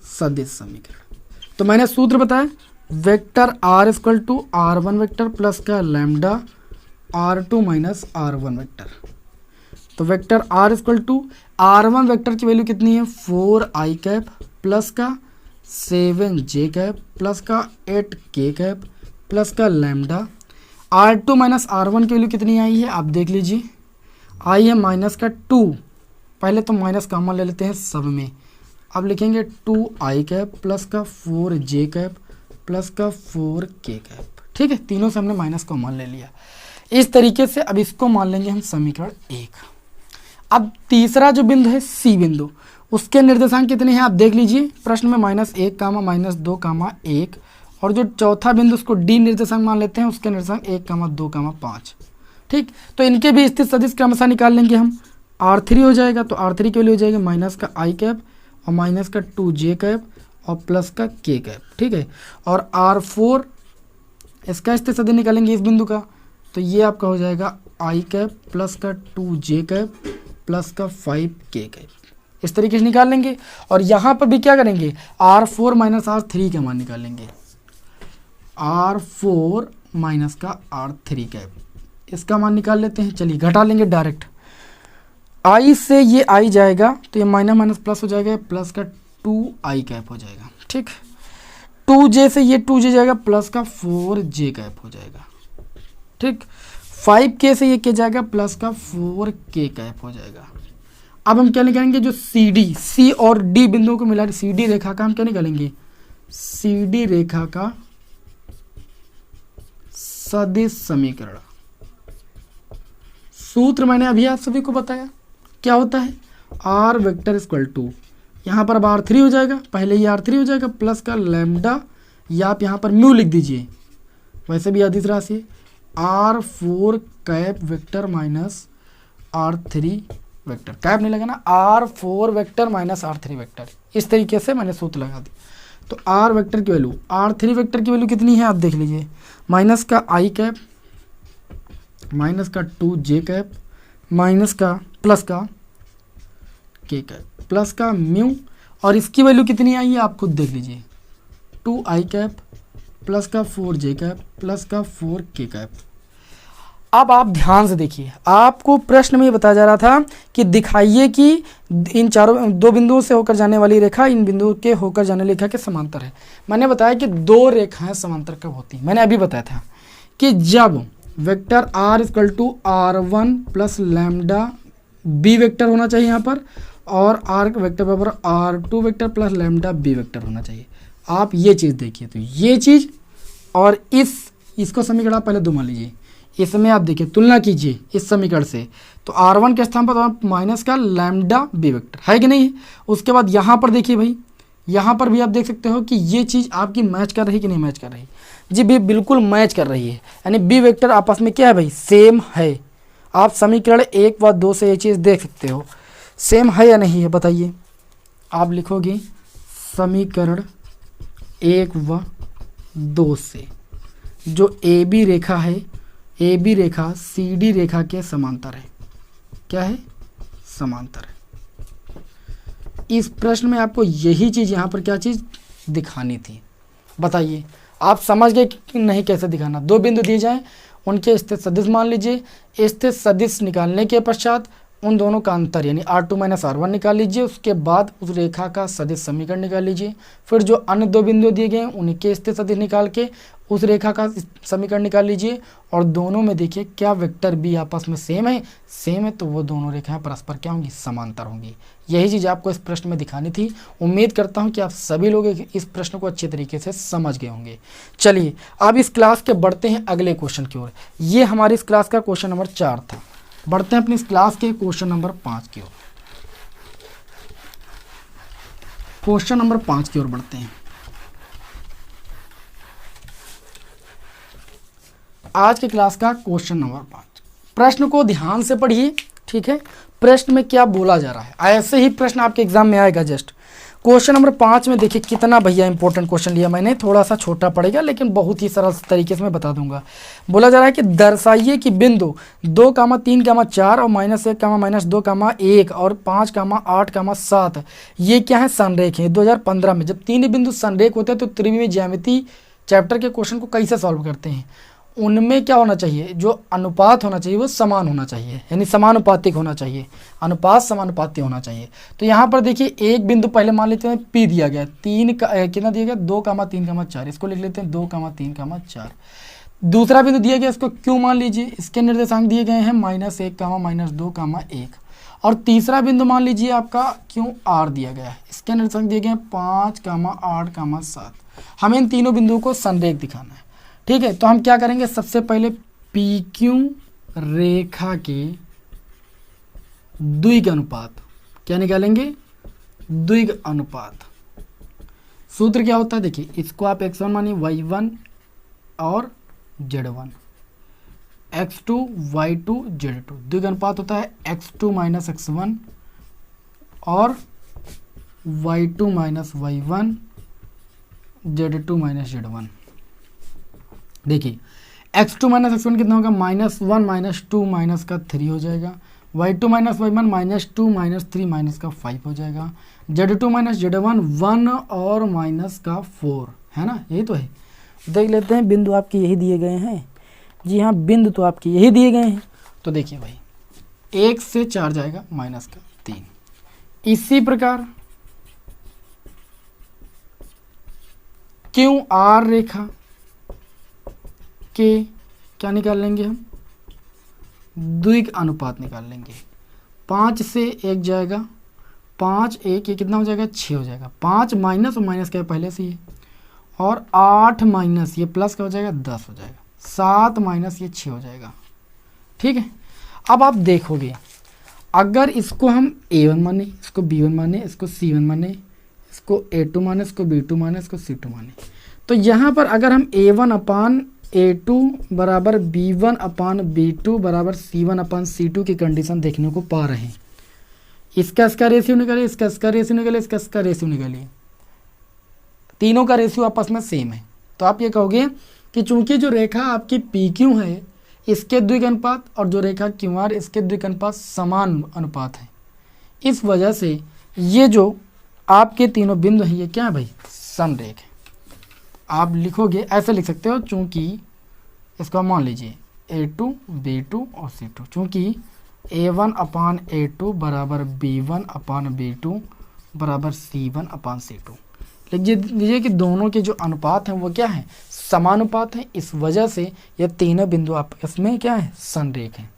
सदिश समीकरण। तो मैंने सूत्र बताया, vector r equal to r1 vector plus का lambda r2 minus r1 vector. तो vector r equal to r1 vector की वैल्यू कितनी है 4i कैप प्लस का 7j कैप प्लस का 8k कैप प्लस का लैम्डा, r2 माइनस r1 की value कितनी आई है आप देख लीजिए, आई है माइनस का 2, पहले तो माइनस कॉमन ले लेते हैं सब में, अब लिखेंगे 2i कैप प्लस का 4j कैप प्लस का 4k कैप, ठीक है। तीनों से हमने माइनस कॉमन ले लिया इस तरीके से। अब इसको मान लेंगे हम समीकरण 1। अब तीसरा जो बिंदु है सी बिंदु, उसके निर्देशांक कितने हैं आप देख लीजिए, प्रश्न में -1, -2, 1, और जो चौथा बिंदु उसको डी निर्देशांक मान लेते हैं, उसके निर्देशांक 1, 2, 5, ठीक। तो इनके भी स्थित सदिश क्रमशः निकाल लेंगे हम, r3 हो जाएगा, तो r3 के लिए हो जाएगा माइनस का i कैप और माइनस का 2j कैप और प्लस का k कैप, ठीक है। और r4 इसका स्थित सदिश निकालेंगे इस बिंदु का, तो ये आपका हो जाएगा i कैप प्लस का 2j कैप प्लस का 5k कैप, इस तरीके से निकाल लेंगे। और यहाँ पर भी क्या करेंगे, r4 माइनस r3 का मान निकालेंगे, r4 माइनस का r3 कैप, इसका मान निकाल लेते हैं। चलिए घटा लेंगे डायरेक्ट, i से ये i जाएगा तो ये माइनस माइनस प्लस हो जाएगा, प्लस का 2i कैप हो जाएगा, ठीक। 2j से ये 2j जाएगा, प्लस का 4j कैप हो जाएगा, ठीक। 5k से ये क्या जाएगा प्लस का 4k कैप हो जाएगा। अब हम क्या निकालेंगे, जो सी और डी बिंदुओं को मिला CD रेखा का हम क्या निकालेंगे, CD रेखा का सदिश समीकरण। सूत्र मैंने अभी आप सभी को बताया, क्या होता है, R वेक्टर इक्वल टू, यहाँ पर अब R3 हो जाएगा, पहले ही R3 हो जाएगा प्लस का लैम्डा, या आप यहाँ पर म्यू लिख दीजिए, वैसे भी अदिश राशि R4 cap vector minus R3 vector, cap नहीं लगाना, R4 vector minus R3 vector, इस तरीके से मैंने सूत्र लगा दी। तो R वेक्टर की वैल्यू, R3 वेक्टर की वैल्यू कितनी है आप देख लीजिए, माइनस का I कैप माइनस का 2j कैप माइनस का प्लस का k कैप प्लस का म्यू, और इसकी वैल्यू कितनी आई है आप खुद देख लीजिए, 2i कैप प्लस का 4j कैप प्लस का 4k कैप। अब आप ध्यान से देखिए, आपको प्रश्न में ये बताया जा रहा था कि दिखाइए कि इन चारों दो बिंदुओं से होकर जाने वाली रेखा इन बिंदुओं के होकर जाने वाली रेखा के समांतर है। मैंने बताया कि दो रेखाएं समांतर कब होती हैं, मैंने अभी बताया था कि जब vector R equal to R1 plus lambda B vector होना चाहिए यहाँ पर, और R वेक्टर बराबर R2 vector plus lambda B vector होना चाहिए। आप ये चीज़ देखिए, तो ये चीज़ और इसको समीकरण आप पहले दो मान लीजिए, इसमें आप देखिए तुलना कीजिए इस समीकरण से, तो R1 के स्थान पर आप माइनस का लैम्डा B वेक्टर है कि नहीं है। उसके बाद यहाँ पर देखिए भाई, यहाँ पर भी आप देख सकते हो कि ये चीज़ आपकी मैच कर रही कि नहीं मैच कर रही, जी भी बिल्कुल मैच कर रही है, यानी B वेक्टर आपस में क्या है भाई, सेम है। आप समीकरण 1 व 2 से ये चीज़ देख सकते हो, सेम है या नहीं है बताइए। आप लिखोगे समीकरण 1 व 2 से जो AB रेखा है, AB रेखा CD रेखा के समांतर है, क्या है, समांतर है। इस प्रश्न में आपको यही चीज़ यहाँ पर क्या चीज़ दिखानी थी, बताइए आप समझ गए कि नहीं, कैसे दिखाना। दो बिंदु दिए जाएं, उनके स्थित सदिश मान लीजिए, स्थित सदिश निकालने के पश्चात उन दोनों का अंतर यानी R2 माइनस R1 निकाल लीजिए, उसके बाद उस रेखा का सदिश समीकरण निकाल लीजिए, फिर जो अन्य दो बिंदु दिए गए हैं उनके स्थित सदिश निकाल के उस रेखा का समीकरण निकाल लीजिए, और दोनों में देखिए क्या वेक्टर B आपस में सेम है, तो वो दोनों रेखाएं परस्पर क्या होंगी, समांतर होंगी। यही चीज़ आपको इस प्रश्न में दिखानी थी। उम्मीद करता हूं कि आप सभी लोग इस प्रश्न को अच्छे तरीके से समझ गए होंगे। चलिए अब इस क्लास के बढ़ते हैं अगले क्वेश्चन की ओर। ये हमारी इस क्लास का क्वेश्चन नंबर 4 था। बढ़ते हैं अपनी इस क्लास के क्वेश्चन नंबर 5 की ओर। क्वेश्चन नंबर 5 की ओर बढ़ते हैं। आज की क्लास का क्वेश्चन नंबर 5, प्रश्न को ध्यान से पढ़िए, ठीक है। प्रश्न में क्या बोला जा रहा है, ऐसे ही प्रश्न आपके एग्जाम में आएगा। जस्ट क्वेश्चन नंबर 5 में देखिए कितना भैया इंपॉर्टेंट क्वेश्चन लिया मैंने, थोड़ा सा छोटा पड़ेगा लेकिन बहुत ही सरल तरीके से मैं बता दूंगा। बोला जा रहा है कि दर्शाइए कि बिंदु 2, 3, 4 और -1, -2, 1 और 5, 8, 7 ये क्या है, संरेख है। 2015 में जब तीन बिंदु संरेख होते हैं तो त्रिविमीय ज्यामिति चैप्टर के क्वेश्चन को कैसे सॉल्व करते हैं, उनमें क्या होना चाहिए, जो अनुपात होना चाहिए वो समान होना चाहिए, यानी समानुपातिक होना चाहिए, अनुपात समानुपाती होना चाहिए। तो यहाँ पर देखिए एक बिंदु पहले मान लेते हैं P दिया गया, 3 का कितना दिया गया, 2, 3, 4, इसको लिख लेते हैं 2, 3, 4। दूसरा बिंदु दिया गया, इसको Q मान लीजिए, इसके निर्देशांक दिए गए हैं -1, -2, 1। और तीसरा बिंदु मान लीजिए आपका QR दिया गया है, इसके निर्देशांक दिए गए हैं 5, 8, 7। हमें इन तीनों बिंदुओं को संरेख दिखाना है, ठीक है। तो हम क्या करेंगे, सबसे पहले PQ रेखा के द्विग अनुपात क्या निकालेंगे, द्विग अनुपात। सूत्र क्या होता है देखिए, इसको आप x1 मानिए, y1 और z1, x2 y2 z2। द्विग अनुपात होता है x2 माइनस x1 और y2 minus y1, z2 minus z1। देखिए x2 माइनस x1 कितना होगा, -1 -2 माइनस का 3 हो जाएगा, y2 minus y1 -2 minus 3 minus का 5 हो जाएगा, z2 माइनस z1 1 और माइनस का 4, है ना, यही तो है। देख लेते हैं, बिंदु आपके यही दिए गए हैं, जी हाँ बिंदु तो आपके यही दिए गए हैं। तो देखिए भाई 1 से 4 जाएगा माइनस का 3, इसी प्रकार QR रेखा के क्या निकाल लेंगे हम, द्विक अनुपात निकाल लेंगे। 5 से 1 जाएगा, 5 1 ये कितना हो जाएगा, 6 हो जाएगा। 5 माइनस और माइनस क्या है पहले से ही, और 8 माइनस ये प्लस क्या हो जाएगा, 10 हो जाएगा। 7 माइनस ये 6 हो जाएगा। ठीक है, अब आप देखोगे अगर इसको हम A1 माने, इसको B1 माने, इसको C1 माने, इसको A2 माने, इसको B2 माने, इसको C2 माने, तो यहाँ पर अगर हम A1 अपान A2 बराबर B1 अपान B2 बराबर C1 अपान C2 की कंडीशन देखने को पा रहे हैं। इसका रेशियो निकालिए, इसका रेशियो निकालिए, इसका रेशियो निकालिए, तीनों का रेशियो आपस में सेम है। तो आप ये कहोगे कि चूंकि जो रेखा आपकी PQ है इसके द्विक अनुपात और जो रेखा QR इसके द्विक अनुपात समान अनुपात है, इस वजह से ये जो आपके तीनों बिंदु हैं ये क्या है भाई, समरेख है। आप लिखोगे ऐसे लिख सकते हो, चूंकि इसको मान लीजिए A2 B2 और C2, चूंकि A1 अपान A2 बराबर B1 अपान B2 बराबर C1 अपान C2। लिख लीजिए कि दोनों के जो अनुपात हैं वो क्या है, समानुपात है। इस वजह से ये तीनों बिंदु आपस में क्या है, संरेख हैं।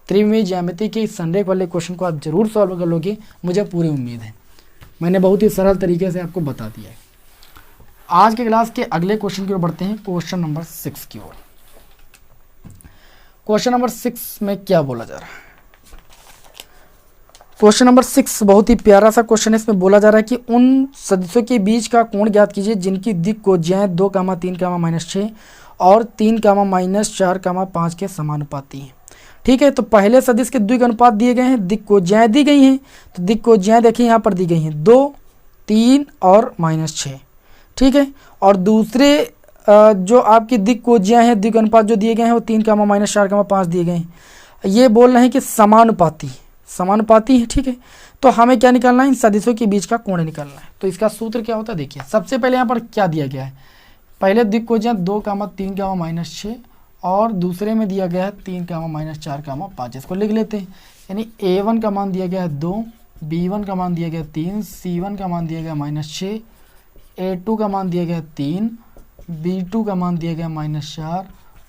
त्रिविमीय ज्यामिति के इस संरेख वाले क्वेश्चन को आप जरूर सॉल्व कर लोगे, मुझे पूरी उम्मीद है। मैंने बहुत ही सरल तरीके से आपको बता दिया है। आज के क्लास के अगले क्वेश्चन की ओर बढ़ते हैं, क्वेश्चन नंबर 6 की ओर। क्वेश्चन नंबर 6 में क्या बोला जा रहा है, क्वेश्चन नंबर 6 बहुत ही प्यारा सा क्वेश्चन है। इसमें बोला जा रहा है कि उन सदस्यों के बीच का कोण ज्ञात कीजिए जिनकी दिक् कोज्याएं 2, 3, -6 और 3, -4, 5 के समानुपाती हैं। ठीक है, तो पहले सदिश के द्विक अनुपात दिए गए हैं, दिक् कोज्याएं दी गई हैं। तो दिक् कोज्याएं देखिए यहाँ पर दी गई हैं 2, 3 और -6। ठीक है, और दूसरे जो आपकी दिक् कोज्याएं हैं, द्विक अनुपात जो दिए गए हैं वो 3, -4, 5 दिए गए हैं। ये बोल रहे हैं कि समानुपाती है। ठीक है, तो हमें क्या निकालना है, इन सदिशों के बीच का कोण निकालना है। तो इसका सूत्र क्या होता है, देखिए सबसे पहले यहाँ पर क्या दिया गया है, पहले दिक् कोज्याएं 2, 3, -6 और दूसरे में दिया गया है 3, -4, 5। इसको लिख लेते हैं, यानी A1 का मान दिया गया है 2, B1 का मान दिया गया 3, C1 का मान दिया गया -6, A2 का मान दिया गया 3, B2 का मान दिया गया -4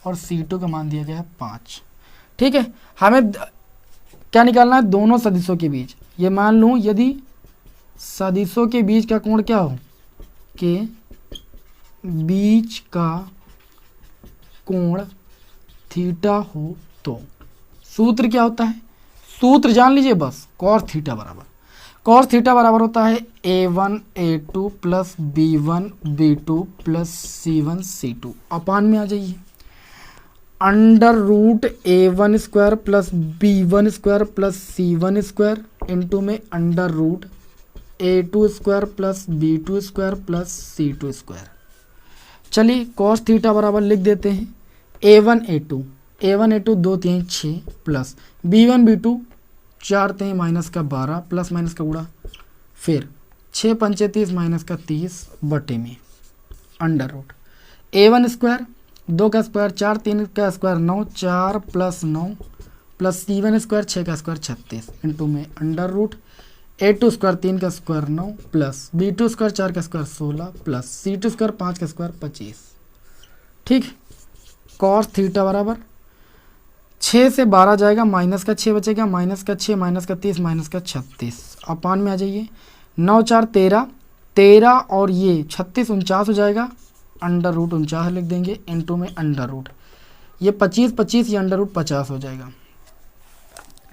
और C2 का मान दिया गया है 5। ठीक है, हमें क्या निकालना है, दोनों सदिशों के बीच। ये मान लूँ यदि सदिशों के बीच का कोण क्या हो, के बीच का कोण थीटा हो, तो सूत्र क्या होता है, सूत्र जान लीजिए बस, cos थीटा बराबर होता है A1 A2 plus B1 B2 plus C1 C2 अपान में आ जाइए under root A1 square plus B1 square plus C1 square into में under root A2 square plus B2 square plus C2 square. चलिए cos theta बराबर लिख देते हैं A1 A2 2 3 6 plus B1 B2 4 3 minus का 12 प्लस माइनस का गुणा, फिर 6 पंचे 30 माइनस का 30 बटे में अंडर रूट A1 स्क्वायर 2 का स्क्वायर 4 3 का square 9 4 plus 9 plus C1 square 6 का स्क्वायर 36 इंटू में अंडर रूट A2 स्क्वायर 3 का स्क्वायर 9 प्लस B2 स्क्वायर 4 का स्क्वायर 16 प्लस C2 स्क्वायर 5 का स्क्वायर 25। ठीक, cos थीटा बराबर 6 से 12 जाएगा, माइनस का 6 बचेगा, माइनस का 6 माइनस का 30 माइनस का 36 अपान में आ जाइए 9 4 13 और ये 36 49 हो जाएगा, अंडर रूट 49 लिख देंगे इंटू में अंडर रूट ये 25 ये अंडर रूट 50 हो जाएगा।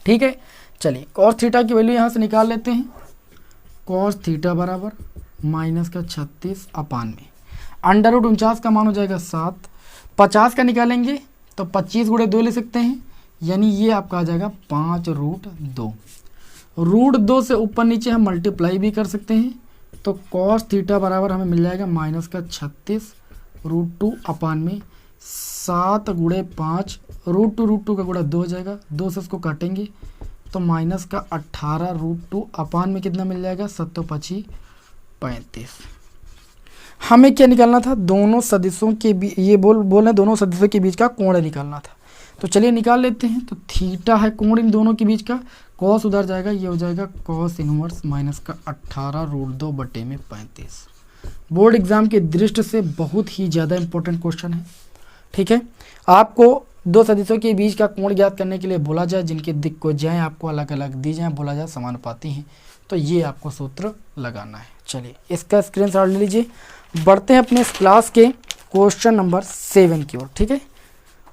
ठीक है, चलिए cos थीटा की वैल्यू यहाँ से निकाल लेते हैं। cos थीटा बराबर माइनस का 36 अपान में अंडर रूट 49 का मान हो जाएगा 7, 50 का निकालेंगे तो 25 गुणे 2 ले सकते हैं, यानी ये आपका आ जाएगा 5 रूट 2। रूट 2 से ऊपर नीचे हम मल्टीप्लाई भी कर सकते हैं, तो cos थीटा बराबर हमें मिल जाएगा माइनस का 36 रूट 2 अपान में 7 गुणे 5 रूट 2 का गुणा 2 हो जाएगा, 2 से इसको काटेंगे तो माइनस का 18 रूट 2 अपान में कितना मिल जाएगा 7 5 35। हमें क्या निकालना था, दोनों सदिशों के बीच, ये बोल रहे दोनों सदिशों के बीच का कोण निकालना था। तो चलिए निकाल लेते हैं। तो थीटा है कोण इन दोनों के बीच का, कॉस उधर जाएगा, ये हो जाएगा कॉस इनवर्स माइनस का 18 रूट 2 बटे में 35। बोर्ड एग्जाम की दृष्टि से बहुत ही ज़्यादा इंपॉर्टेंट क्वेश्चन है। ठीक है, आपको दो सदिशों के बीच का कोण ज्ञात करने के लिए बोला जाए जिनकी दिक्कोजाएं आपको अलग अलग दी जाएं, बोला जाए समानुपाती हैं। तो ये आपको सूत्र लगाना है। चलिए इसका स्क्रीनशॉट ले लीजिए। बढ़ते हैं अपने इस क्लास के क्वेश्चन नंबर 7 की ओर। ठीक है,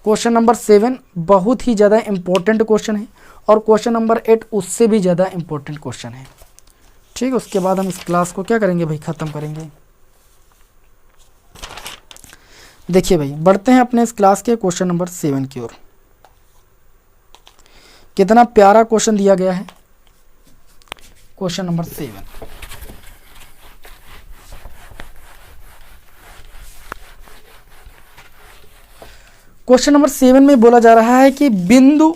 क्वेश्चन नंबर 7 बहुत ही ज़्यादा इंपॉर्टेंट क्वेश्चन है और क्वेश्चन नंबर 8 उससे भी ज़्यादा इंपॉर्टेंट क्वेश्चन है। ठीक है, उसके बाद हम इस क्लास को क्या करेंगे भाई, ख़त्म करेंगे। देखिए भाई, बढ़ते हैं अपने इस क्लास के क्वेश्चन नंबर 7 की ओर। कितना प्यारा क्वेश्चन दिया गया है। क्वेश्चन नंबर 7, क्वेश्चन नंबर 7 में बोला जा रहा है कि बिंदु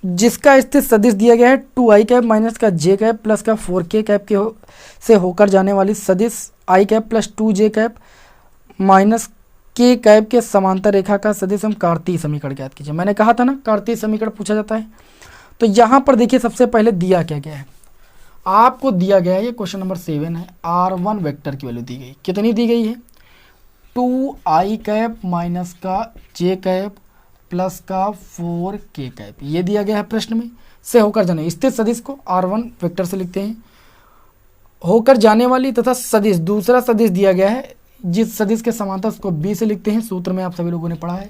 जिसका स्थित सदिश दिया गया है 2i कैप माइनस का j कैप प्लस का 4k कैप के से होकर जाने वाली सदिश i cap plus 2j cap minus k cap के समांतर रेखा का सदिश हम कार्तीय समीकरण ज्ञात कीजिए। मैंने कहा था ना कार्तीय समीकरण पूछा जाता है। तो यहाँ पर देखिए सबसे पहले दिया क्या गया है, आपको दिया गया है, ये क्वेश्चन नंबर 7 है, r1 वेक्टर की वैल्यू दी गई। कितनी दी गई है, 2i कैप माइनस का j कैप प्लस का 4k कैप, ये दिया गया है प्रश्न में। से होकर जाने स्थित सदिश को r1 वेक्टर से लिखते हैं, होकर जाने वाली तथा सदिश दूसरा सदिश दिया गया है जिस सदिश के समांतर उसको b से लिखते हैं। सूत्र में आप सभी लोगों ने पढ़ा है,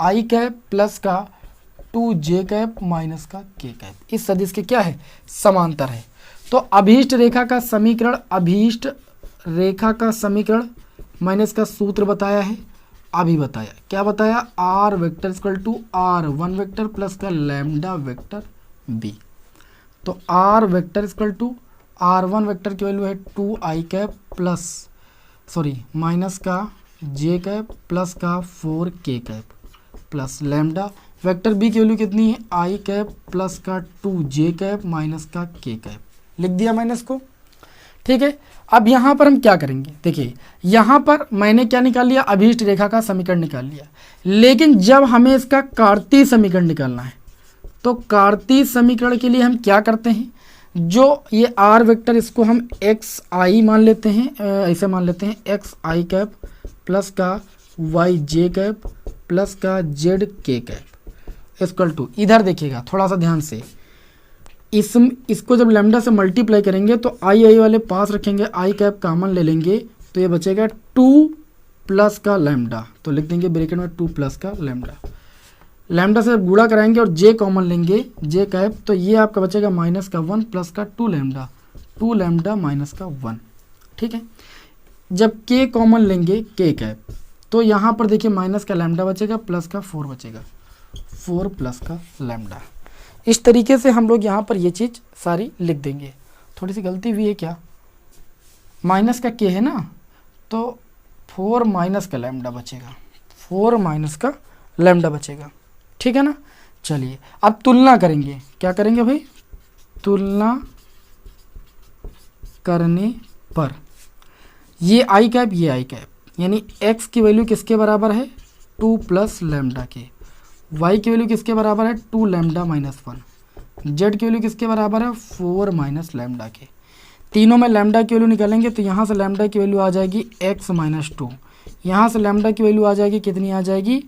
i कैप प्लस का 2j कैप माइनस का k कैप, इस सदिश के क्या है, समांतर है। तो अभीष्ट रेखा का समीकरण, अभीष्ट रेखा का समीकरण माइनस का सूत्र बताया है, अभी बताया, क्या बताया, r vector equal to r1 vector plus का लैम्डा वेक्टर b। तो r vector equal to r1 vector की वैल्यू है 2i कैप प्लस माइनस का j कैप प्लस का 4k cap plus lambda vector b की वैल्यू कितनी है, i cap plus का 2j कैप माइनस का k कैप, लिख दिया माइनस को। ठीक है, अब यहाँ पर हम क्या करेंगे, देखिए यहाँ पर मैंने क्या निकाल लिया, अभीष्ट रेखा का समीकरण निकाल लिया। लेकिन जब हमें इसका कार्तीय समीकरण निकालना है तो कार्तीय समीकरण के लिए हम क्या करते हैं, जो ये r वेक्टर इसको हम xi मान लेते हैं, ऐसे मान लेते हैं xi कैप प्लस का yj कैप प्लस का zk कैप इक्वल टू, इधर देखिएगा थोड़ा सा ध्यान से, इसको जब लैम्डा से मल्टीप्लाई करेंगे तो आई वाले पास रखेंगे, आई कैप कॉमन ले लेंगे तो ये बचेगा 2 प्लस का लैम्डा, तो लिख देंगे ब्रैकेट में 2 प्लस का लैम्डा। लैम्डा से गुणा कराएंगे और जे कॉमन लेंगे, जे कैप, तो ये आपका बचेगा माइनस का 1 प्लस का 2 लैम्डा माइनस का 1। ठीक है, जब के कॉमन लेंगे के कैप, तो यहाँ पर देखिए माइनस का लैम्डा बचेगा प्लस का 4 बचेगा, 4 प्लस का लैम्डा। इस तरीके से हम लोग यहाँ पर ये चीज़ सारी लिख देंगे। थोड़ी सी गलती हुई है क्या, माइनस का के है ना, तो 4 माइनस का लैम्डा बचेगा, 4 माइनस का लैम्डा बचेगा। ठीक है ना, चलिए अब तुलना करेंगे, क्या करेंगे भाई, तुलना करने पर ये आई कैप, ये आई कैप, यानी x की वैल्यू किसके बराबर है, 2 प्लस लैम्डा के, y की वैल्यू किसके बराबर है, 2 लैम्डा माइनस 1, z की वैल्यू किसके बराबर है, 4 माइनस लैम्डा के। तीनों में लैम्डा की वैल्यू निकालेंगे तो यहाँ से लैम्डा की वैल्यू आ जाएगी x माइनस 2, यहाँ से लैम्डा की वैल्यू आ जाएगी, कितनी आ जाएगी,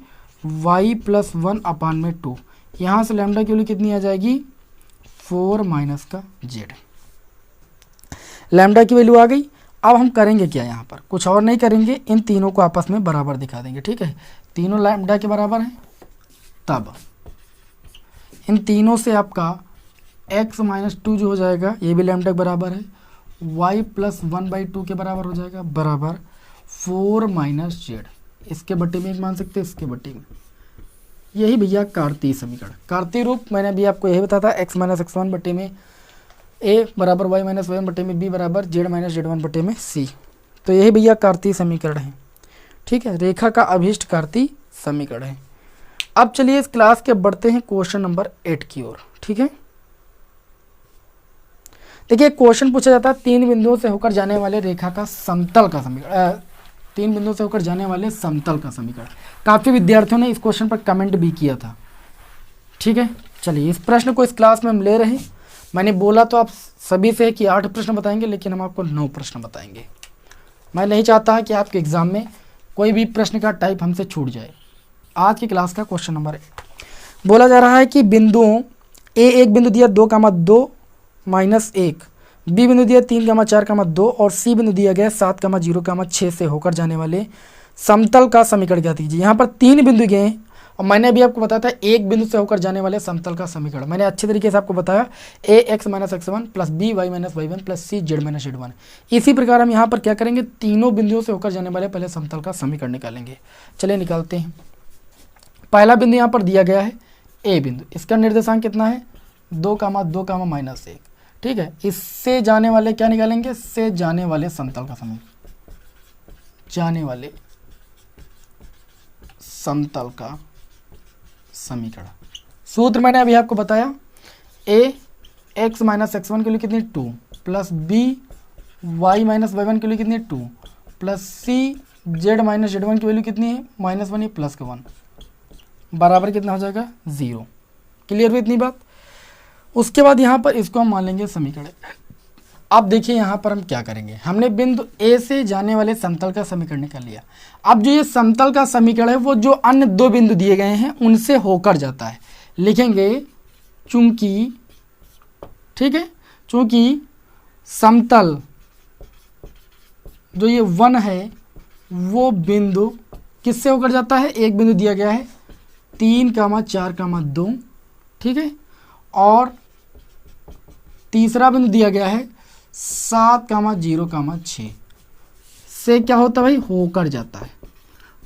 y प्लस 1 अपान में 2, यहाँ से लैम्डा की वैल्यू कितनी आ जाएगी, 4 माइनस का z। लैम्डा की वैल्यू आ गई। अब हम करेंगे क्या, यहाँ पर कुछ और नहीं करेंगे, इन तीनों को आपस में बराबर दिखा देंगे। ठीक है, तीनों लैम्डा के बराबर हैं, तब इन तीनों से आपका x माइनस 2 जो हो जाएगा, ये भी लैम्डा के बराबर है, y प्लस 1/2 के बराबर हो जाएगा, बराबर 4 माइनस z। इसके बट्टे में एक मान सकते हैं, इसके बट्टे में, यही भैया कार्तीय समीकरण। कार्तीय रूप मैंने अभी आपको यही बताया था, x माइनस x1 बट्टे में a बराबर y माइनस y1 बट्टे में b बराबर z माइनस z1 बट्टे में c। तो यही भैया कार्तीय समीकरण है। ठीक है, रेखा का अभीष्ट कार्तीय समीकरण है। अब चलिए इस क्लास के बढ़ते हैं क्वेश्चन नंबर 8 की ओर। ठीक है, देखिए क्वेश्चन पूछा जाता है 3 बिंदुओं से होकर जाने वाले रेखा का समतल का समीकरण, 3 बिंदुओं से होकर जाने वाले समतल का समीकरण। काफ़ी विद्यार्थियों ने इस क्वेश्चन पर कमेंट भी किया था। ठीक है, चलिए इस प्रश्न को इस क्लास में हम ले रहे हैं। मैंने बोला तो आप सभी से कि 8 प्रश्न बताएंगे, लेकिन हम आपको 9 प्रश्न बताएंगे। मैं नहीं चाहता कि आपके एग्ज़ाम में कोई भी प्रश्न का टाइप हमसे छूट जाए, आज की क्लास का क्वेश्चन नंबर 8 बोला जा रहा है कि बिंदुओं ए एक बिंदु दिया 2,2 माइनस 1, बी बिंदु दिया 3,4,2 और सी बिंदु दिया गया 7,0,6 से होकर जाने वाले समतल का समीकरण ज्ञात कीजिए। यहाँ पर 3 बिंदु गए हैं और मैंने अभी आपको बताया था एक बिंदु से होकर जाने वाले समतल का समीकरण मैंने अच्छे तरीके से आपको बताया A X minus x1 plus B Y minus y1 plus C Z minus z1। इसी प्रकार हम यहाँ पर क्या करेंगे, तीनों बिंदुओं से होकर जाने वाले पहले समतल का समीकरण निकालेंगे। चलिए निकालते हैं। पहला बिंदु यहाँ पर दिया गया है ए बिंदु, इसका निर्देशांक कितना है 2,2, माइनस 1। ठीक है, इससे जाने वाले क्या निकालेंगे, इससे जाने वाले समतल का समीकरण, जाने वाले समतल का समीकरण। सूत्र मैंने अभी आपको बताया, ए एक्स माइनस x1 के लिए कितनी 2 plus B Y minus y1 के लिए कितनी 2 plus C Z minus z1 की वैल्यू कितनी है -1 है प्लस का 1 बराबर कितना हो जाएगा 0। क्लियर हुई इतनी बात। उसके बाद यहाँ पर इसको हम मान लेंगे समीकरण। अब देखिए यहाँ पर हम क्या करेंगे, हमने बिंदु ए से जाने वाले समतल का समीकरण निकाल लिया। अब जो ये समतल का समीकरण है वो जो अन्य 2 बिंदु दिए गए हैं उनसे होकर जाता है। लिखेंगे चूंकि, ठीक है, चूंकि समतल जो ये 1 है वो बिंदु किससे होकर जाता है, एक बिंदु दिया गया है 3,4,2, ठीक है, और तीसरा बिंदु दिया गया है 7,0,6 से क्या होता है भाई, होकर जाता है।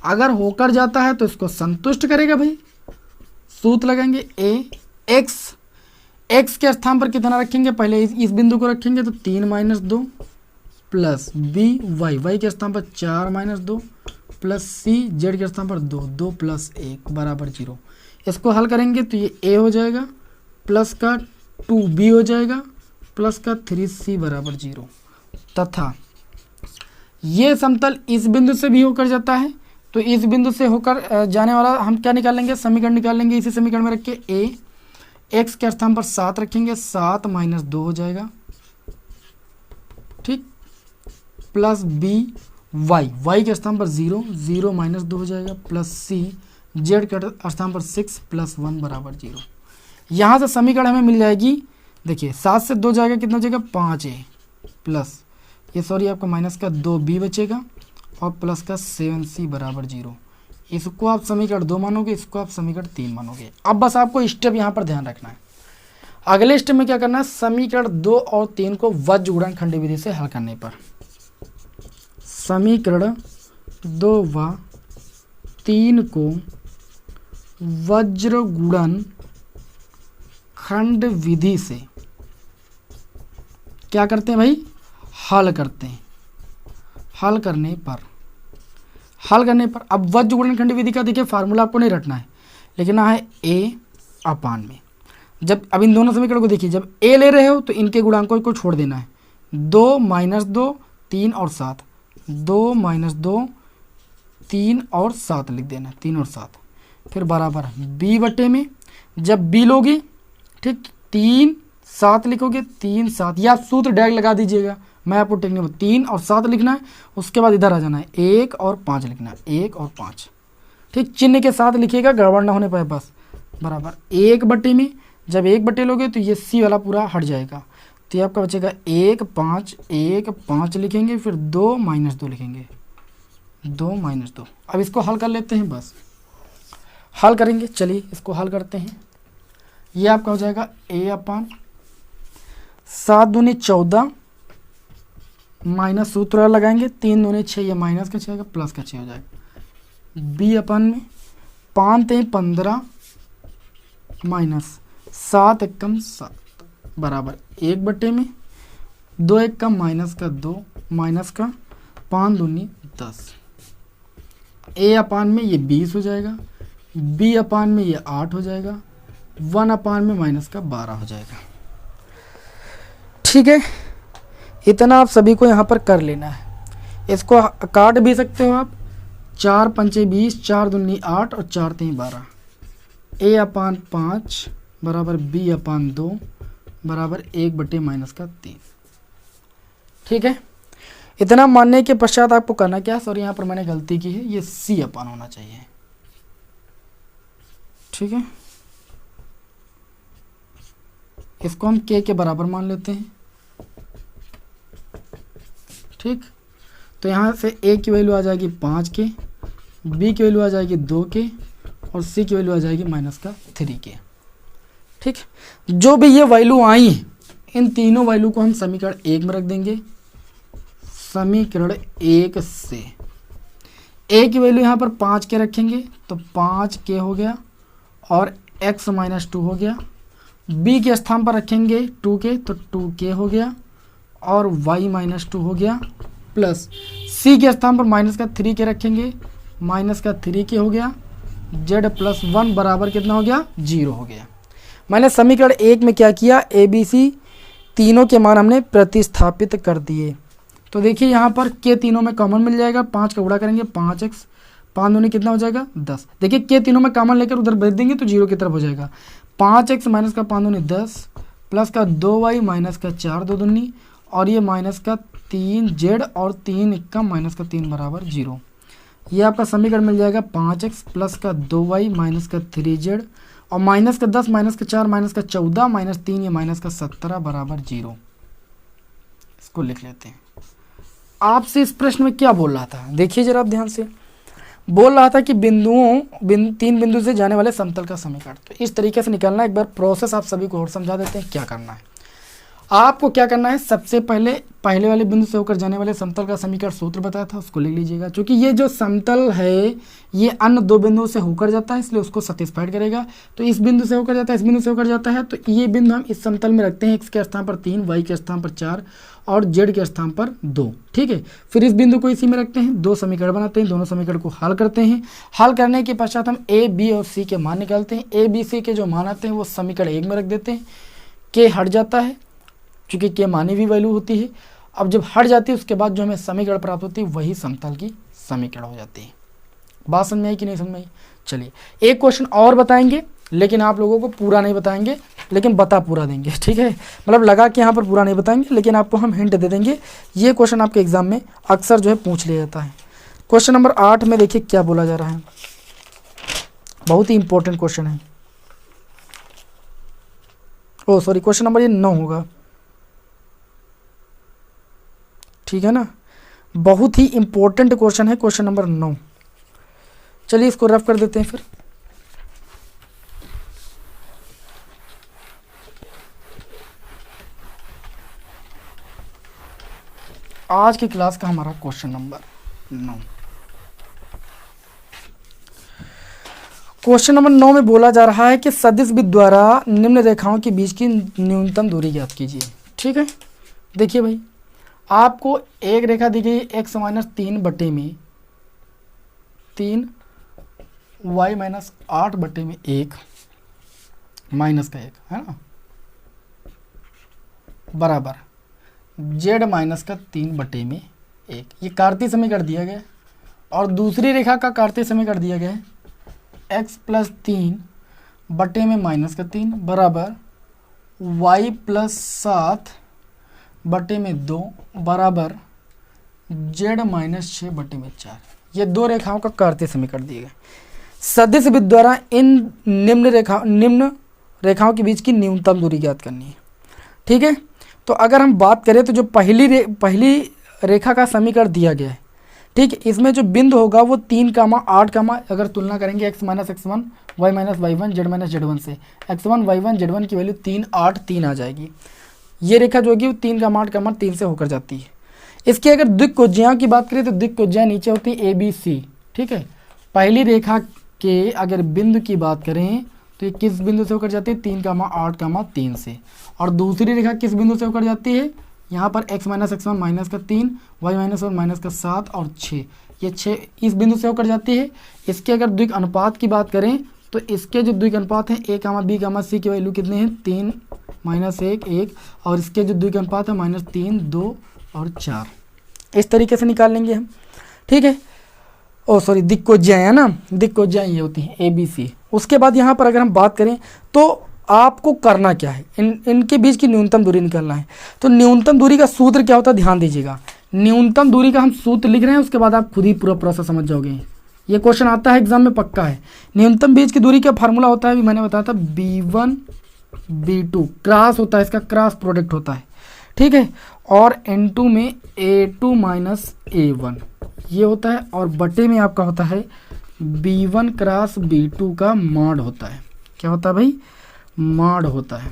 अगर होकर जाता है तो इसको संतुष्ट करेगा भाई। सूत्र लगाएंगे ए एक्स के स्थान पर कितना रखेंगे, पहले इस बिंदु को रखेंगे तो 3 - 2 प्लस बी वाई के स्थान पर 4 - 2 प्लस सी जेड के स्थान पर 2 प्लस 1 बराबर 0। इसको हल करेंगे तो ये ए हो जाएगा प्लस का 2b हो जाएगा प्लस का 3c बराबर 0 तथा ये समतल इस बिंदु से भी होकर जाता है। तो इस बिंदु से होकर जाने वाला हम क्या निकालेंगे, समीकरण निकालेंगे। इसी समीकरण में रख के ए एक्स के स्थान पर 7 रखेंगे, 7 - 2 हो जाएगा, ठीक, प्लस बी वाई के स्थान पर 0 - 2 हो जाएगा प्लस सी जेड के स्थान पर 6 प्लस 1 बराबर 0। यहाँ से समीकरण हमें मिल जाएगी, देखिए 7 से 2 जाएगा, कितना जाएगा 5a प्लस ये सॉरी आपका माइनस का 2b बचेगा और प्लस का 7c बराबर 0। इसको आप समीकरण 2 मानोगे, इसको आप समीकरण 3 मानोगे। अब बस आपको स्टेप यहाँ पर ध्यान रखना है। अगले स्टेप में क्या करना है, समीकरण 2 और 3 को वज्र गुणन खंड विधि से हल करने पर समीकरण 2 व 3 को वज्र गुणन खंड विधि से क्या करते हैं भाई, हल करते हैं। हल करने पर अब वज्र गुणन खंड विधि का देखिए फार्मूला आपको नहीं रटना है, लिखना है a अपान में। जब अब इन दोनों समीकरण को देखिए, जब a ले रहे हो तो इनके गुणांकों को छोड़ देना है, 2 - 2 3 और 7, 2 - 2 3 और 7 लिख देना, 3 और 7, फिर बराबर b बटे में जब b लोगे, ठीक, 3 7 लिखोगे, 3 7 या सूत्र डायरेक्ट लगा दीजिएगा, मैं आपको टेक्निक 3 और 7 लिखना है। उसके बाद इधर आ जाना है 1 और 5 लिखना है, 1 और 5, ठीक, चिन्ह के साथ लिखिएगा, गड़बड़ ना होने पाए बस, बराबर 1 बटे में जब 1 बटे लोगे तो ये सी वाला पूरा हट जाएगा, तो ये आपका बचेगा 1 5 लिखेंगे, फिर 2 - 2 लिखेंगे, 2 - 2। अब इसको हल कर लेते हैं, बस हल करेंगे। चलिए इसको हल करते हैं। ये आपका हो जाएगा a अपान 7 दूनी 14 माइनस सूत्र लगाएंगे, 3 दूनी 6, ये माइनस का 6 आएगा प्लस का 6 हो जाएगा, b अपान में 5 3 15 माइनस 7 एकम 7 बराबर 1 बटे में 2 1 का माइनस का 2 माइनस का 5 दूनी 10, a अपान में ये 20 हो जाएगा, b अपान में ये 8 हो जाएगा, 1 अपान में माइनस का 12 हो जाएगा। ठीक है, इतना आप सभी को यहाँ पर कर लेना है। इसको काट भी सकते हो आप, 4 पंचे 20, 4 दूनी 8 और 4 3 12, a अपान 5 बराबर b अपान 2 बराबर 1 बटे माइनस का 3। ठीक है, इतना मानने के पश्चात आपको करना क्या है, सॉरी यहाँ पर मैंने गलती की है, ये c अपान होना चाहिए, ठीक है, इसको हम k के बराबर मान लेते हैं। ठीक, तो यहाँ से a की वैल्यू आ जाएगी 5k, b की वैल्यू आ जाएगी 2k और c की वैल्यू आ जाएगी -3k। ठीक, जो भी ये वैल्यू आई इन तीनों वैल्यू को हम समीकरण 1 में रख देंगे। समीकरण 1 से a की वैल्यू यहाँ पर 5k रखेंगे तो 5k हो गया और x - 2 हो गया। b के स्थान पर रखेंगे 2k तो 2k हो गया और y - 2 हो गया, प्लस c के स्थान पर -3k रखेंगे, -3k हो गया, z + 1 बराबर कितना हो गया, 0 हो गया। मैंने समीकरण 1 में क्या किया, ए बी सी तीनों के मान हमने प्रतिस्थापित कर दिए। तो देखिए यहाँ पर के तीनों में कॉमन मिल जाएगा, 5 का गुणा करेंगे 5x, 5 दूनी कितना हो जाएगा 10। देखिए के तीनों में कॉमन लेकर उधर भेज देंगे तो 0 की तरफ हो जाएगा। 5x माइनस का 5 दूनी 10 प्लस का 2y माइनस का 4 2 दूनी और ये माइनस का 3z और 3 इक्का माइनस का 3 बराबर 0। ये आपका समीकरण मिल जाएगा 5x प्लस का 2y माइनस का 3z और माइनस का 10 माइनस का 4 माइनस का 14 माइनस 3 ये माइनस का 17 बराबर 0। इसको लिख लेते हैं। आपसे इस प्रश्न में क्या बोल रहा था, देखिए जरा आप ध्यान से। बोल रहा था कि तीन बिंदु से जाने वाले समतल का समीकरण। तो इस तरीके से निकालना। एक बार प्रोसेस आप सभी को और समझा देते हैं क्या करना है। आपको क्या करना है, सबसे पहले वाले बिंदु से होकर जाने वाले समतल का समीकरण सूत्र बताया था, उसको लिख लीजिएगा। क्योंकि ये जो समतल है ये अन्य दो बिंदुओं से होकर जाता है, इसलिए उसको सैटिस्फाइड करेगा। तो इस बिंदु से होकर जाता है, इस बिंदु से होकर जाता है, तो ये बिंदु हम इस समतल में रखते हैं। x के स्थान पर 3, y के स्थान पर 4 और z के स्थान पर 2। ठीक है, फिर इस बिंदु को इसी में रखते हैं, दो समीकरण बनाते हैं, दोनों समीकरण को हल करते हैं। हल करने के पश्चात हम a, b और c के मान निकालते हैं। a, b, c के जो मान आते हैं वो समीकरण 1 में रख देते हैं। k हट जाता है क्योंकि के मानी हुई वैल्यू होती है। अब जब हट जाती है उसके बाद जो हमें समीकरण प्राप्त होती है वही समतल की समीकरण हो जाती है। बात समझ में आई कि नहीं समझ में आई? चलिए एक क्वेश्चन और बताएंगे, लेकिन आप लोगों को पूरा नहीं बताएंगे, लेकिन बता पूरा देंगे। ठीक है, मतलब लगा कि यहाँ पर पूरा नहीं बताएंगे, लेकिन आपको हम हिंट दे देंगे। ये क्वेश्चन आपके एग्जाम में अक्सर जो है पूछ लिया जाता है। क्वेश्चन नंबर 8 में देखिए क्या बोला जा रहा है, बहुत ही इंपॉर्टेंट क्वेश्चन है। ओ सॉरी, क्वेश्चन नंबर ये 9 होगा, ठीक है ना। बहुत ही इंपॉर्टेंट क्वेश्चन है क्वेश्चन नंबर 9। चलिए इसको रफ कर देते हैं फिर। आज की क्लास का हमारा क्वेश्चन नंबर 9। क्वेश्चन नंबर 9 में बोला जा रहा है कि सदिश विधि द्वारा निम्न रेखाओं के बीच की न्यूनतम दूरी ज्ञात कीजिए। ठीक है, देखिए भाई, आपको एक रेखा दी गई x - 3 बटे में 3, y - 8 बटे में 1 माइनस का 1 है ना, बराबर z - 3 बटे में 1। ये कार्तीय समीकरण दिया गया है। और दूसरी रेखा का कार्तीय समीकरण दिया गया है x + 3 बटे में -3 बराबर y + 7 बटे में 2 बराबर z - 6 बटे में 4। ये दो रेखाओं का कार्तीय समीकरण दिए गए। सदिश विधि द्वारा इन निम्न रेखाओं के बीच की न्यूनतम दूरी ज्ञात करनी है। ठीक है, तो अगर हम बात करें तो जो पहली रेखा का समीकरण दिया गया है, ठीक है, इसमें जो बिंदु होगा वो 3, 8, अगर तुलना करेंगे x - x1 y - y1 z - z1 से, x1 y1 z1 की वैल्यू 3, 8, 3 आ जाएगी। ये रेखा जो होगी वो 3, 8, 3 से होकर जाती है। इसकी अगर दिक्कोज्जियाओं की बात करें तो दिक्कोज्जियाँ नीचे होती है ABC। ठीक है, पहली रेखा के अगर बिंदु की बात करें तो ये किस बिंदु से होकर जाती है, 3, 8, 3 से। और दूसरी रेखा किस बिंदु से होकर जाती है, यहाँ पर x - x1 -3 y - 1 -7 और 6, ये 6 इस बिंदु से होकर जाती है। इसके अगर द्विक अनुपात की बात करें तो इसके जो द्विक अनुपात हैं a, b, c की वैल्यू कितने हैं, 3, -1, 1, और इसके जो द्विक अनुपात है -3, 2 और 4। इस तरीके से निकाल लेंगे हम। ठीक है, ओ सॉरी, दिक्कोज्जियाँ है ना, दिक्कोज्जियाँ ये होती हैं ABC। उसके बाद यहाँ पर अगर हम बात करें तो आपको करना क्या है, इनके बीच की न्यूनतम दूरी निकालना है। तो न्यूनतम दूरी का सूत्र क्या होता है, ध्यान दीजिएगा। न्यूनतम दूरी का हम सूत्र लिख रहे हैं, उसके बाद आप खुद ही पूरा प्रोसेस समझ जाओगे। ये क्वेश्चन आता है एग्जाम में, पक्का है। न्यूनतम बीज की दूरी का फार्मूला होता है, अभी मैंने बताया था, B1 B2 क्रॉस होता है, इसका क्रॉस प्रोडक्ट होता है, ठीक है। और N2 में A2 माइनस A1 ये होता है, और बटे में आपका होता है B1 क्रॉस B2 का मॉड होता है। क्या होता है भाई? मॉड होता है,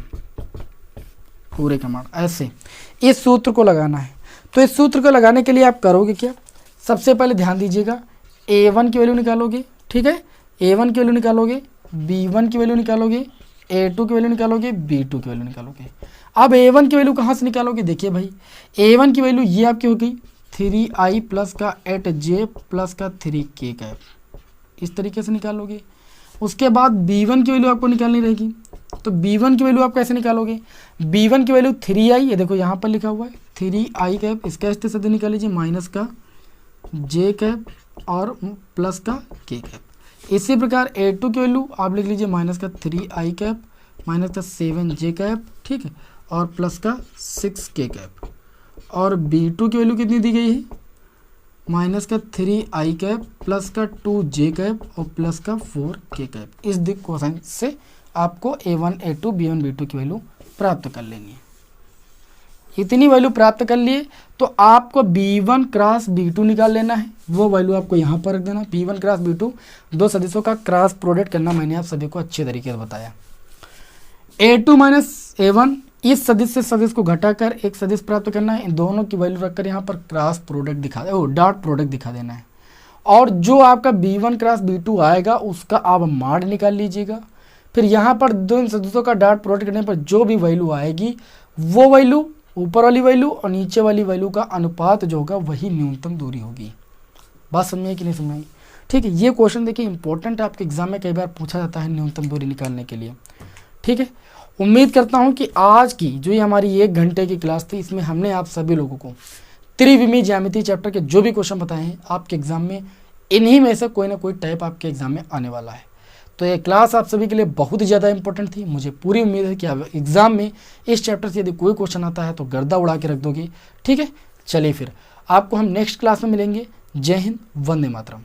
पूरे का मॉड। ऐसे इस सूत्र को लगाना है। तो इस सूत्र को लगाने के लिए आप करोगे क्या? सबसे पहले ध्यान दीजिएगा, A1 की वैल्यू निकालोगे, ठीक है, A1 की वैल्यू निकालोगे, B1 की वैल्यू निकालोगे, A2 की वैल्यू निकालोगे, B2 की वैल्यू निकालोगे। अब A1 की वैल्यू कहाँ से निकालोगे? देखिए भाई, A1 की वैल्यू ये आपकी होगी 3i प्लस का 8j प्लस का 3k कैप, इस तरीके से निकालोगे। उसके बाद B1 की वैल्यू आपको निकालनी रहेगी, तो B1 की वैल्यू आप कैसे निकालोगे? B1 की वैल्यू 3i, ये देखो यहाँ पर लिखा हुआ है 3i कैप, इसका इस तरह से निकाल लीजिए, माइनस का j कैप और प्लस का k कैप। इसी प्रकार A2 की वैल्यू आप लिख लीजिए माइनस का 3i कैप माइनस का 7j कैप, ठीक है, और प्लस का 6k कैप। और B2 की वैल्यू कितनी दी गई है? माइनस का 3i कैप प्लस का 2j कैप और प्लस का 4k कैप। इस दिक क्वेश्चन से आपको A1 A2 B1 B2 की वैल्यू प्राप्त कर लेनी है। इतनी वैल्यू प्राप्त कर लिए तो आपको B1 क्रॉस B2 निकाल लेना है, वो वैल्यू आपको यहाँ पर रख देना। B1 क्रॉस B2 दो सदिशों का क्रॉस प्रोडक्ट करना मैंने आप सभी को अच्छे तरीके से बताया। A2 माइनस A1, इस सदिश से सदिश को घटाकर एक सदिश प्राप्त करना है, इन दोनों की वैल्यू रखकर यहाँ पर क्रॉस प्रोडक्ट दिखा डॉट प्रोडक्ट दिखा देना है। और जो आपका B1 क्रॉस B2 आएगा उसका आप मॉड निकाल लीजिएगा। फिर यहाँ पर दो सदिशों का डॉट प्रोडक्ट करने पर जो भी वैल्यू आएगी वो वैल्यू, ऊपर वाली वैल्यू और नीचे वाली वैल्यू का अनुपात जो होगा वही न्यूनतम दूरी होगी। बात समझिए कि नहीं समझाई? ठीक है, ये क्वेश्चन देखिए इंपॉर्टेंट है, आपके एग्जाम में कई बार पूछा जाता है न्यूनतम दूरी निकालने के लिए। ठीक है, उम्मीद करता हूँ कि आज की जो ये हमारी 1 घंटे की क्लास थी इसमें हमने आप सभी लोगों को त्रिविमीय ज्यामिति चैप्टर के जो भी क्वेश्चन बताए हैं आपके एग्जाम में इन्हीं में से कोई ना कोई टाइप आपके एग्जाम में आने वाला है। तो ये क्लास आप सभी के लिए बहुत ही ज़्यादा इंपॉर्टेंट थी। मुझे पूरी उम्मीद है कि आप एग्जाम में इस चैप्टर से यदि कोई क्वेश्चन आता है तो गर्दा उड़ा के रख दोगे। ठीक है, चलिए फिर आपको हम नेक्स्ट क्लास में मिलेंगे। जय हिंद, वंदे मातरम।